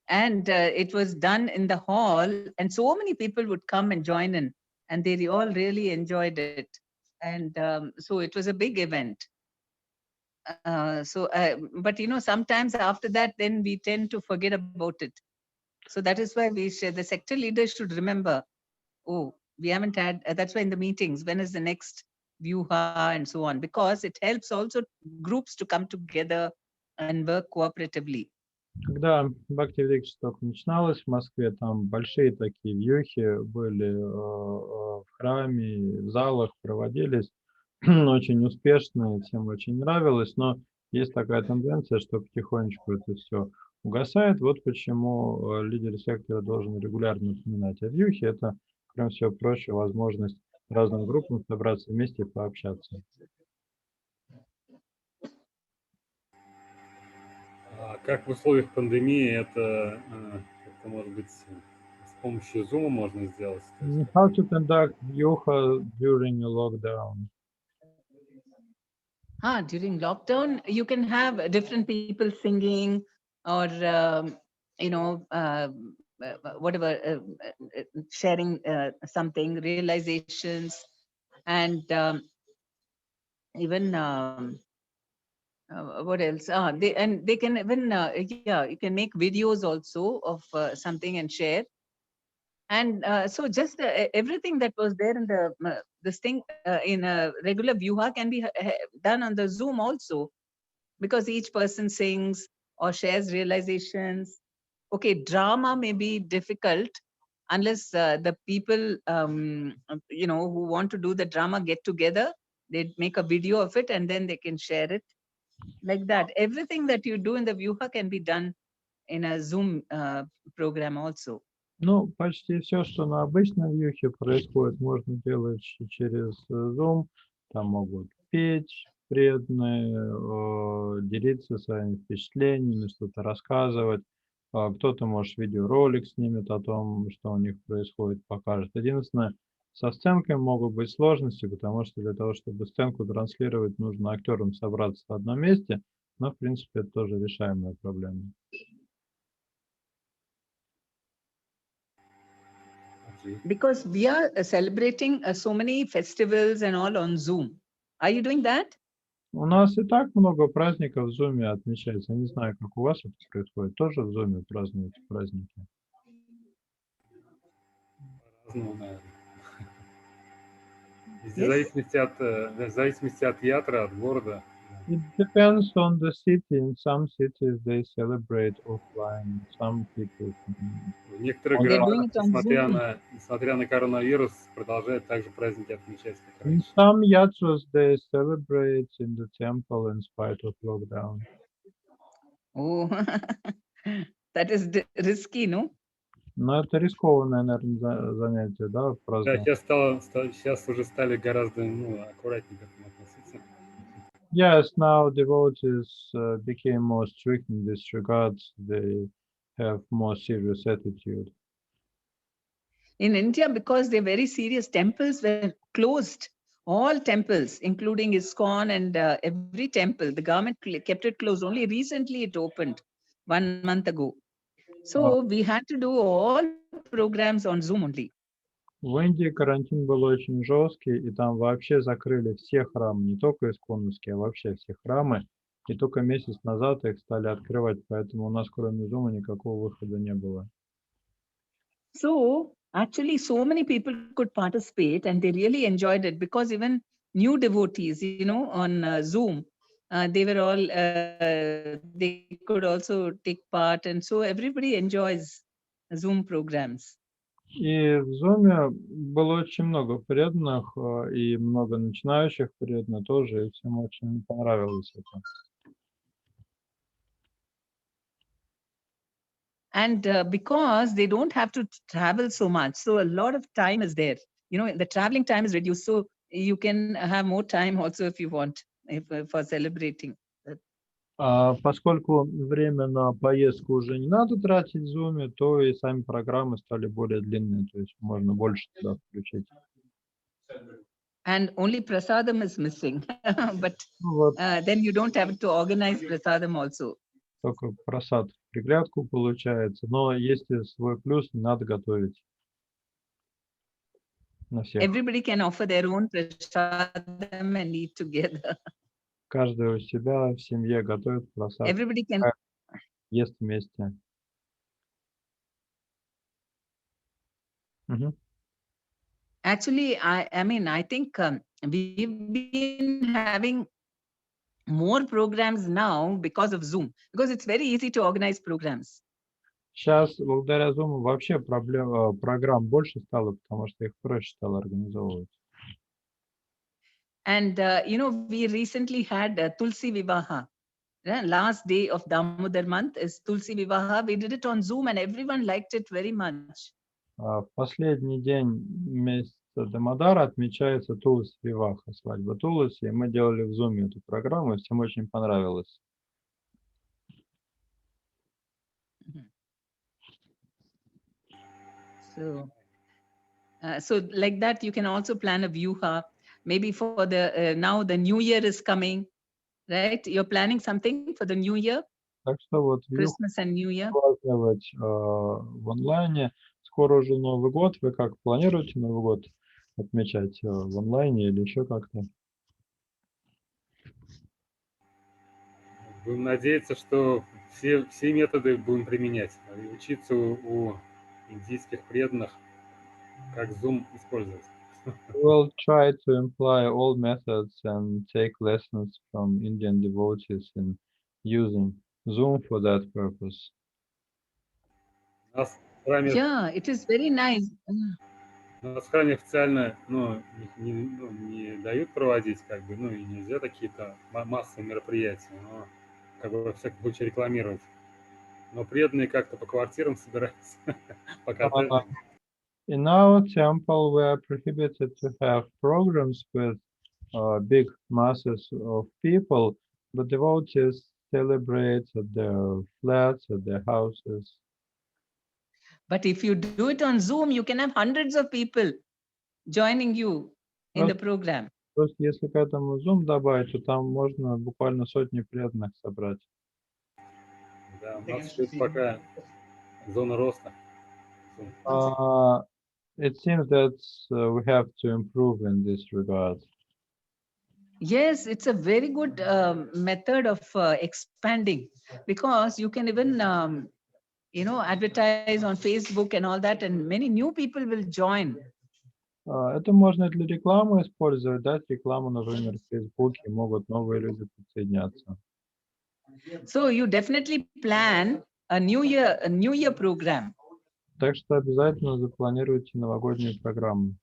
Speaker 1: and it was done in the hall, and so many people would come and join in, and they all really enjoyed it, and so it was a big event. But sometimes after that, then we tend to forget about it. So that is why the sector leaders should remember, oh, we haven't had, that's why in the meetings, when is the next Vyuha and so on, because it helps also groups to come together and work cooperatively.
Speaker 3: Когда Бхакти-врикша только начиналась в Москве, там большие такие вьюхи были в храме, в залах проводились, очень успешные, всем очень нравилось, но есть такая тенденция, что потихонечку это все угасает. Вот почему лидер сектора должен регулярно упоминать о вьюхе. Это, кроме всего прочего, возможность разным группам собраться вместе и пообщаться.
Speaker 2: Как в условиях пандемии это может быть с помощью Zoom можно сделать?
Speaker 3: How to conduct yoga during a lockdown?
Speaker 1: During lockdown, you can have different people singing or, whatever, sharing something, realizations, and even what else? They can even you can make videos also of something and share. And so just everything that was there in the this thing in a regular Vyuha can be done on the Zoom also, because each person sings or shares realizations. Okay, drama may be difficult unless the people who want to do the drama get together. They make a video of it and then they can share it. Like that, everything that you do in the Vyuha can be done in a Zoom program also.
Speaker 3: Ну, почти все, что на обычном вьюхе происходит, можно делать через Zoom. Там могут петь преданные, делиться своими впечатлениями, что-то рассказывать. Кто-то, может, видеоролик снимет о том, что у них происходит, покажет. Единственное, со сценкой могут быть сложности, потому что для того, чтобы сценку транслировать, нужно актерам собраться в одном месте, но, в принципе, это тоже решаемая проблема.
Speaker 1: Because we are celebrating so many festivals and all on Zoom. Are you doing that?
Speaker 3: У нас и так много праздников в Zoom отмечается. Я не знаю, как у вас это происходит. Тоже в Zoom празднуете праздники?
Speaker 2: По-разному, наверное. В зависимости от театра, от города.
Speaker 3: It depends on the city. In some cities they celebrate offline. Some people.
Speaker 2: В некоторых городах, несмотря на коронавирус, продолжают также праздники отмечать, как
Speaker 3: In
Speaker 2: раньше.
Speaker 3: some yatras they celebrate in the temple in spite of lockdown.
Speaker 1: Oh, that is risky, no?
Speaker 3: Но это рискованное, наверное, занятие, да, праздновать.
Speaker 2: Да, сейчас уже стали гораздо аккуратнее к этому относиться.
Speaker 3: Yes, now devotees became more strict in this regard. They have more serious attitude.
Speaker 1: In India, because they're very serious, temples were closed. All temples, including ISKCON and every temple, the government kept it closed. Only recently it opened 1 month ago. So we had to do all programs on Zoom only.
Speaker 3: В Индии карантин был очень жесткий, и там вообще закрыли все храмы, не только исконновские, а вообще все храмы. И только месяц назад их стали открывать, поэтому у нас кроме Zoom никакого выхода не было.
Speaker 1: So Actually, so many people could participate and they really enjoyed it, because even new devotees, on Zoom, they were all, they could also take part. And so everybody enjoys Zoom programs.
Speaker 3: И в Zoom было очень много преданных, и много начинающих преданных тоже, и всем очень понравилось это.
Speaker 1: And because they don't have to travel so much, so a lot of time is there. The traveling time is reduced, so you can have more time also if you want, for celebrating.
Speaker 3: Поскольку время на поездку уже не надо тратить в Zoom, то и сами программы стали более длинные, то есть можно больше туда включить.
Speaker 1: And only prasadam is missing, but
Speaker 3: Вот,
Speaker 1: then you don't have to organize prasadam also.
Speaker 3: только просад в приглядку получается, но есть и свой плюс, не надо готовить на всех.
Speaker 1: Everybody can offer their own prasadam and eat together.
Speaker 3: Каждый у себя в семье готовит просад,
Speaker 1: Everybody can.
Speaker 3: ест вместе. Мгм.
Speaker 1: Actually, I think we've been having more programs now because of Zoom, because it's very easy to organize programs.
Speaker 3: Сейчас благодаря Zoom вообще программ больше стало, потому что их проще стало организовывать.
Speaker 1: And we recently had Tulsi Vivaha. Last day of Damodar month is Tulsi Vivaha. We did it on Zoom and everyone liked it very much.
Speaker 3: В последний день месяца Дамодара отмечается Тулси Виваха, свадьба Тулси, и мы делали в Zoom эту программу, и всем очень понравилось.
Speaker 1: So like that, you can also plan a vyuha. Maybe for the now the new year is coming, right? You're planning something for the new year,
Speaker 3: Так что вот
Speaker 1: Christmas and New Year.
Speaker 3: праздновать в онлайне. Скоро уже Новый год. Вы как планируете Новый год отмечать в онлайне или еще как-то?
Speaker 2: Будем надеяться, что все методы будем применять и учиться у индийских преданных, как Zoom использовать.
Speaker 3: We'll try to employ all methods and take lessons from Indian devotees in using Zoom for that purpose.
Speaker 2: Нас в храме,
Speaker 1: Yeah, it is very nice.
Speaker 2: нас в храме официально не дают проводить, и нельзя такие-то массовые мероприятия, но во всяком случае рекламировать. Но преданные как-то по квартирам собираются, по коттеджам.
Speaker 3: In our temple, we are prohibited to have programs with big masses of people, but devotees celebrate at their flats, at their houses.
Speaker 1: But if you do it on Zoom, you can have hundreds of people joining you in the program.
Speaker 3: Просто если к этому Zoom добавить, то там можно буквально сотни преданных собрать.
Speaker 2: Да, у нас это пока зона роста.
Speaker 3: It seems that we have to improve in this regard.
Speaker 1: Yes, it's a very good method of expanding, because you can even advertise on Facebook and all that, and many new people will join.
Speaker 3: Это можно для рекламы использовать, дать рекламу, например, в Фейсбуке, могут новые люди присоединяться.
Speaker 1: So you definitely plan a New Year program.
Speaker 3: Так что обязательно запланируйте новогоднюю программу.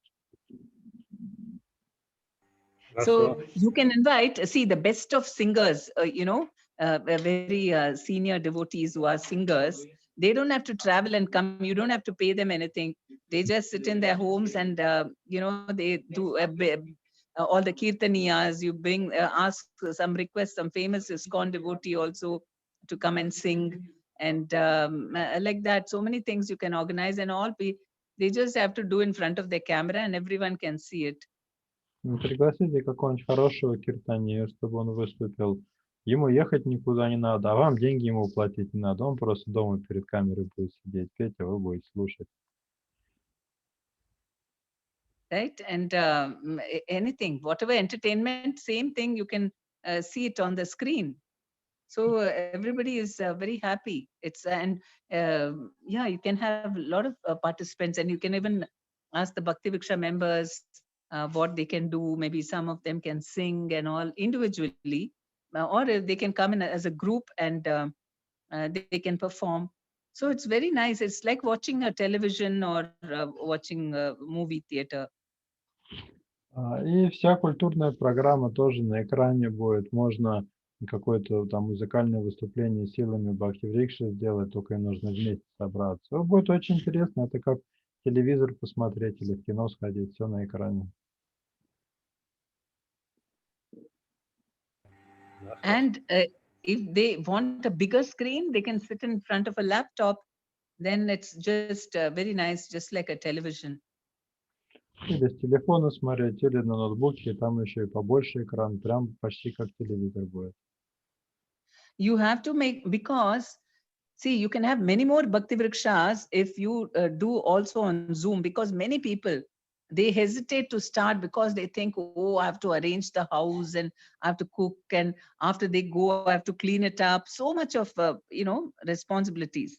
Speaker 1: So you can invite, the best of singers, very senior devotees who are singers. They don't have to travel and come. You don't have to pay them anything. They just sit in their homes and, they do all the kirtaniyas. You ask some requests, some famous ISKCON devotee also to come and sing. And like that, so many things you can organize, and they just have to do in front of their camera and everyone can see it.
Speaker 3: Пригласите какого-нибудь хорошего киртанию, чтобы он выступил. Ему ехать никуда не надо, а вам деньги ему платить не надо. Он просто дома перед камерой будет сидеть, петь, а вы будете слушать.
Speaker 1: Right? And anything, whatever entertainment, same thing, you can see it on the screen. So everybody is very happy. It's and yeah, you can have a lot of participants, and you can even ask the Bhakti Viksha members what they can do. Maybe some of them can sing and all individually, or they can come in as a group and they can perform. So it's very nice. It's like watching a television or watching a movie theater.
Speaker 3: И вся культурная программа тоже на экране будет. Можно какое-то там музыкальное выступление силами Бхакти-врикши сделать, только и нужно вместе собраться. Будет очень интересно. Это как телевизор посмотреть или в кино сходить. Все на экране.
Speaker 1: And if they want a bigger screen, they can sit in front of a laptop. Then it's just very nice, just like a television.
Speaker 3: Или с телефона смотреть, или на ноутбуке, там еще и побольше экран, прям почти как телевизор будет.
Speaker 1: You have to make, because see, you can have many more Bhakti Vrikshas if you do also on Zoom, because many people, they hesitate to start because they think, oh, I have to arrange the house and I have to cook, and after they go, I have to clean it up. So much of, responsibilities.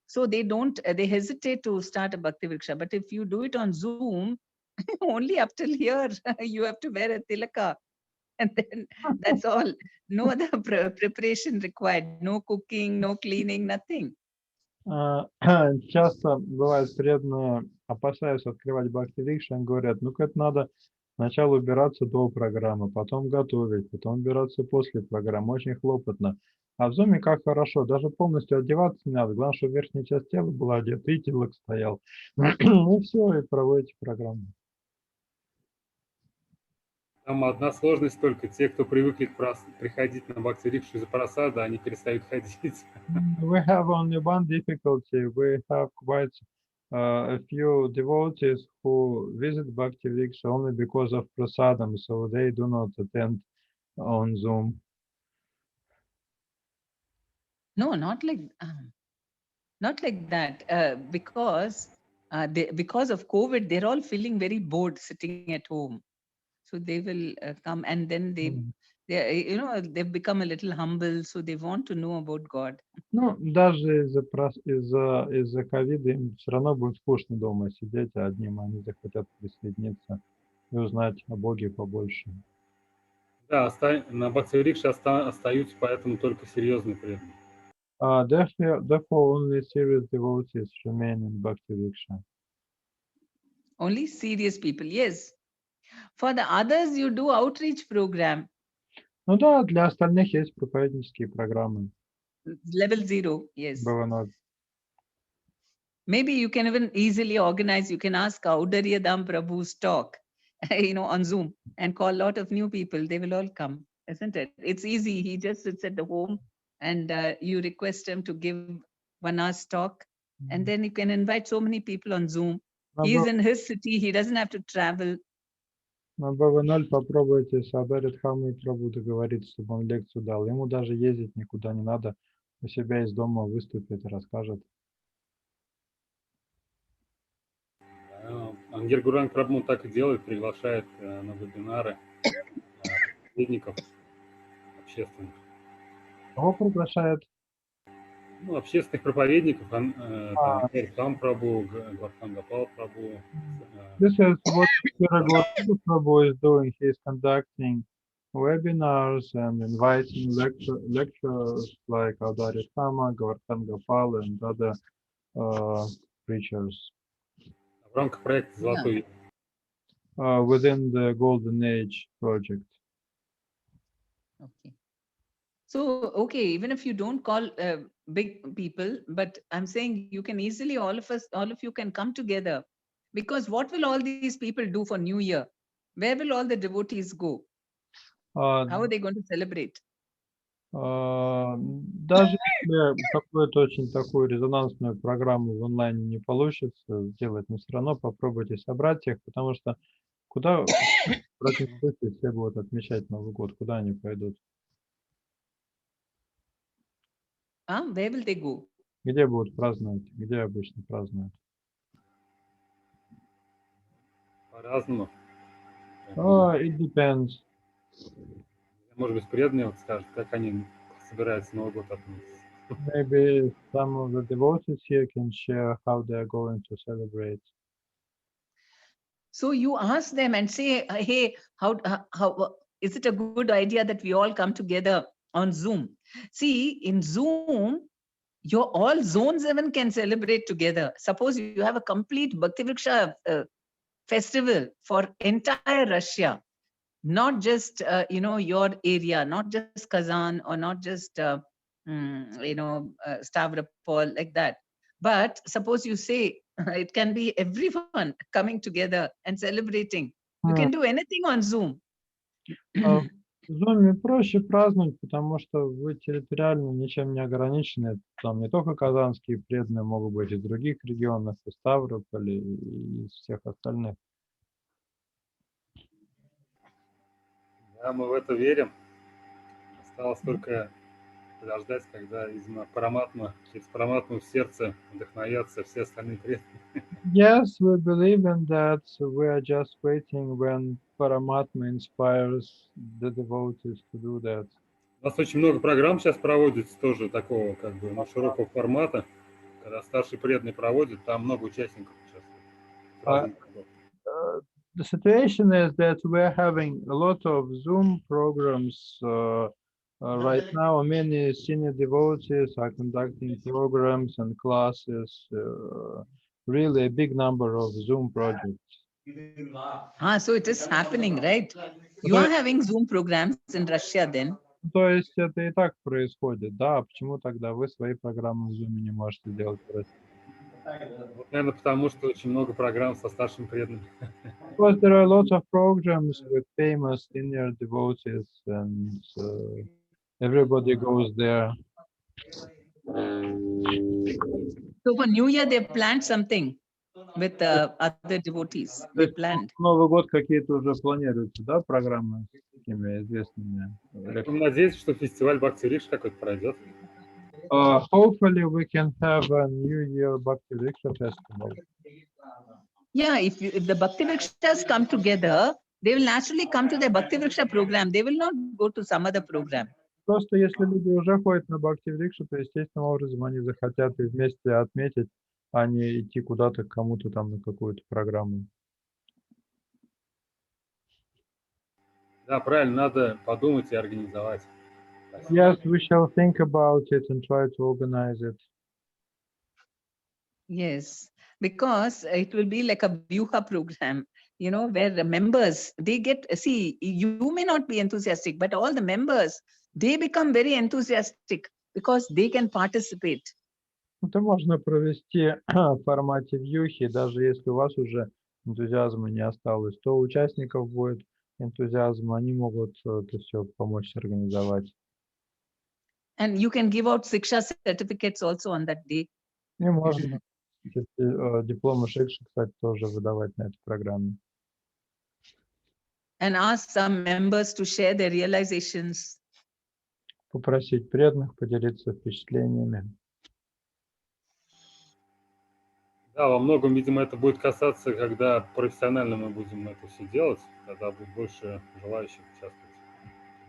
Speaker 1: So they don't, they hesitate to start a Bhakti Vriksha. But if you do it on Zoom, only up till here, you have to wear a tilaka. And then that's all. No other preparation required. No cooking, no cleaning, nothing.
Speaker 3: Часто бывает преданные опасаются открывать Бхакти-врикши, они говорят, ну-ка это надо сначала убираться до программы, потом готовить, потом убираться после программы, очень хлопотно. А в зуме как хорошо, даже полностью одеваться не надо, главное, чтобы верхняя часть тела была одета и телок стоял. И все, и проводите программу.
Speaker 2: Там одна сложность только. Те, кто привыкли приходить на Бхакти-врикшу из-за просада, они перестают ходить.
Speaker 3: We have only one difficulty. We have quite a few devotees who visit Bhakti-vriksha only because of prasadam, so they do not attend on Zoom.
Speaker 1: No, not like that. Because of COVID, they're all feeling very bored sitting at home. So they will come, and then they've become a little humble, so they want to know about God.
Speaker 3: Ну, даже из-за ковида им все равно будет скучно дома сидеть, а одним они захотят присоединиться и узнать о Боге побольше.
Speaker 2: Да, на Бхакти-врикше остаются поэтому только серьезные преданные.
Speaker 3: Therefore, only serious devotees remain in Bhakti-vriksha.
Speaker 1: Only serious people, yes. For the others, you do outreach program.
Speaker 3: Ну да, для остальных есть проповеднические программы.
Speaker 1: Level 0, yes.
Speaker 3: BV.Webinars.
Speaker 1: Maybe you can even easily organize. You can ask Audaryadam Prabhu's talk, on Zoom, and call a lot of new people. They will all come, isn't it? It's easy. He just sits at the home, and you request him to give 1 hour's talk, and then you can invite so many people on Zoom. He's in his city. He doesn't have to travel.
Speaker 3: На BV.0 попробуйте с Аударидхамой Прабhu договориться, чтобы он лекцию дал. Ему даже ездить никуда не надо. У себя из дома выступит и расскажет.
Speaker 2: Ангер Гуранг Прабhu так и делает, приглашает на вебинары проповедников общественных.
Speaker 3: Кого приглашает?
Speaker 2: Ну, общественных проповедников, Гуртам Прабhu, Гвардхан Гопал Прабhu.
Speaker 3: This is what Prabhu is doing. He is conducting webinars and inviting lecturers like Audaryadhama, Gvardhan Gopal and other preachers.
Speaker 2: В рамках проекта «Золотой век».
Speaker 3: Within the Golden Age project.
Speaker 1: Okay. So, okay, even if you don't call big people, but I'm saying you can easily, all of you can come together, because what will all these people do for New Year? Where will all the devotees go? How are they going to celebrate?
Speaker 3: Даже если какую-то очень такую резонансную программу в онлайне не получится сделать, но все равно попробуйте собрать их, потому что куда в противном случае все будут отмечать Новый год, куда они пойдут?
Speaker 1: Where will they go?
Speaker 3: Где будут праздновать? Где обычно празднуют?
Speaker 2: По-разному.
Speaker 3: It depends.
Speaker 2: Может быть, преданные скажут, как они собирается Новый год отметить.
Speaker 3: Maybe some of the devotees here can share how they are going to celebrate.
Speaker 1: So you ask them and say, hey, how is it a good idea that we all come together on Zoom? See, in Zoom, all zones even can celebrate together. Suppose you have a complete Bhaktivriksha festival for entire Russia, not just your area, not just Kazan or not just Stavropol, like that. But suppose you say it can be everyone coming together and celebrating. You can do anything on Zoom.
Speaker 3: В Zoom проще праздновать, потому что вы территориально ничем не ограничены. Там не только казанские преданные могут быть из других регионов, из Ставрополя и из всех остальных.
Speaker 2: Да, мы в это верим. Осталось только подождать, когда из Параматмы, через Параматму в сердце вдохновятся все остальные преданные.
Speaker 3: Yes, we believe in that. So we are just waiting when Paramatma inspires the devotees to do that.
Speaker 2: У нас очень много программ сейчас проводится тоже такого, как бы, широкого формата. Когда старший преданный проводит, там много участников участвует.
Speaker 3: The situation is that we're having a lot of Zoom programs right now. Many senior devotees are conducting programs and classes. Really a big number of Zoom projects.
Speaker 1: So it is happening, right? You are having Zoom programs in Russia then.
Speaker 3: То есть это и так происходит, да? Почему тогда вы свои программы в Zoom не можете делать в России?
Speaker 2: Вот, наверное, потому что очень много программ со старшим преданным.
Speaker 3: Because there are lots of programs with famous senior devotees and everybody goes there.
Speaker 1: So for New Year, they planned something with other devotees. They planned.
Speaker 3: Новый год какие-то уже планируются, да, программы с такими известными?
Speaker 2: Надеюсь, что фестиваль Бхакти-Рикша какой-то пройдет.
Speaker 3: Hopefully we can have a New Year Bhakti-Riksha festival.
Speaker 1: Yeah, if the Bhakti-Vrikshas come together, they will naturally come to the Bhakti-Vriksha program. They will not go to some other program.
Speaker 3: Просто если люди уже ходят на Бхакти-Рикшу, то естественным образом они захотят и вместе отметить, а не идти куда-то к кому-то там на какую-то программу.
Speaker 2: Да, правильно, надо подумать и организовать.
Speaker 3: Yes, we shall think about it and try to organize it.
Speaker 1: Yes, because it will be like a Vyuha program, where the members, they get, see, you may not be enthusiastic, but all the members, they become very enthusiastic because they can participate.
Speaker 3: Это можно провести в формате вьюхи, даже если у вас уже энтузиазма не осталось, то у участников будет энтузиазм, они могут это все помочь организовать.
Speaker 1: And you can give out Siksha certificates also on that day.
Speaker 3: И можно дипломы Шикши, кстати, тоже выдавать на этой программе.
Speaker 1: And ask some members to share their realizations.
Speaker 3: Попросить преданных поделиться впечатлениями.
Speaker 2: Да, во многом, видимо, это будет касаться, когда профессионально мы будем это все делать, тогда будет больше желающих участвовать.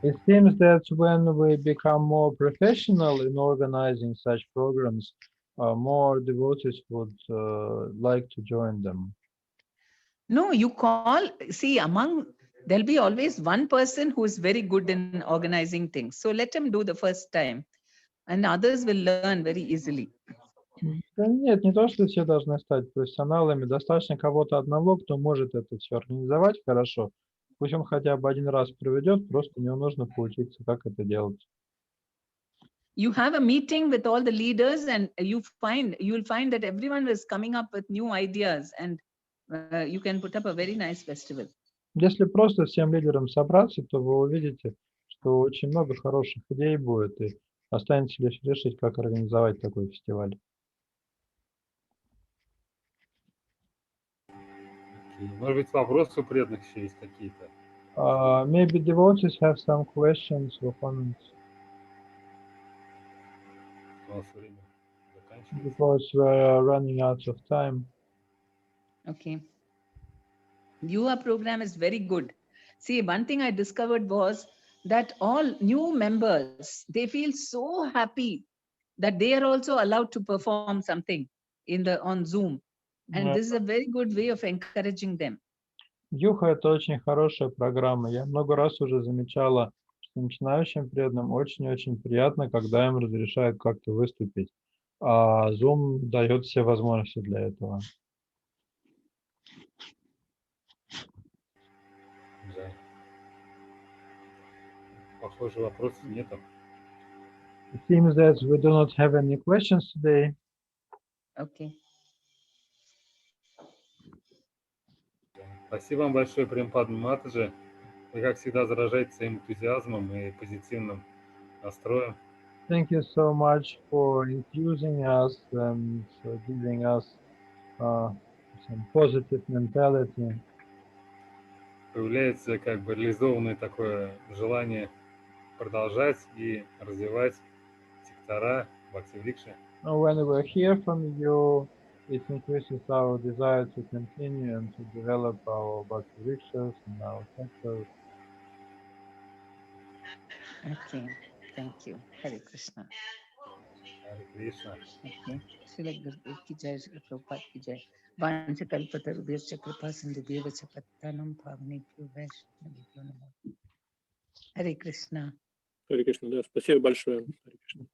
Speaker 3: It seems that when we become more professional in organizing such programs, more devotees would like to join them.
Speaker 1: No, you call, see, there'll be always one person who is very good in organizing things. So let him do the first time and others will learn very easily.
Speaker 3: Да нет, не то, что все должны стать профессионалами. Достаточно кого-то одного, кто может это все организовать хорошо. Пусть он хотя бы один раз проведет, просто ему нужно поучиться, как это делать.
Speaker 1: You have a meeting with all the leaders and you'll find that everyone is coming up with new ideas and you can put up a very nice festival.
Speaker 3: Если просто всем лидерам собраться, то вы увидите, что очень много хороших идей будет, и останется лишь решить, как организовать такой фестиваль.
Speaker 2: Может быть, вопросы у преданных еще есть какие-то?
Speaker 3: Maybe devotees have some questions or comments.
Speaker 2: У нас время заканчивается.
Speaker 3: Because we're running out of time.
Speaker 1: Okay. Your program is very good. See, one thing I discovered was that all new members, they feel so happy that they are also allowed to perform something on Zoom. And this is a very good way of encouraging them.
Speaker 3: Юха — это очень хорошая программа. Я много раз уже замечала, что начинающим преданным очень-очень приятно, когда им разрешают как-то выступить. А Zoom дает все возможности для этого.
Speaker 2: Да. Похоже, вопросов нету.
Speaker 3: It seems that we do not have any questions today.
Speaker 1: Okay.
Speaker 2: Спасибо вам большое, Падмини Матаджи. Вы, как всегда, заражаете своим энтузиазмом и позитивным настроем.
Speaker 3: Thank you so much for infusing us and for giving us some positive mentality.
Speaker 2: Появляется как бы реализованное такое желание продолжать и развивать сектора Бхакти-врикши.
Speaker 3: When we hear from you, it increases our desire to continue and to develop our Bhakti-vrikshas and our sectors.
Speaker 1: Okay. Thank you. Hare Krishna.
Speaker 2: Hare Krishna.
Speaker 1: Okay. Srila Gurudev ki jai, Srila Prabhupada ki jai. Vancha kalpatarubhyascha kripa sindhubhyeva cha pattanam pavanebhyo vaishnavibhyo namo. Hare Krishna.
Speaker 6: Hare Krishna, да, спасибо большое. Hare Krishna.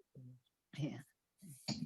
Speaker 1: Yeah.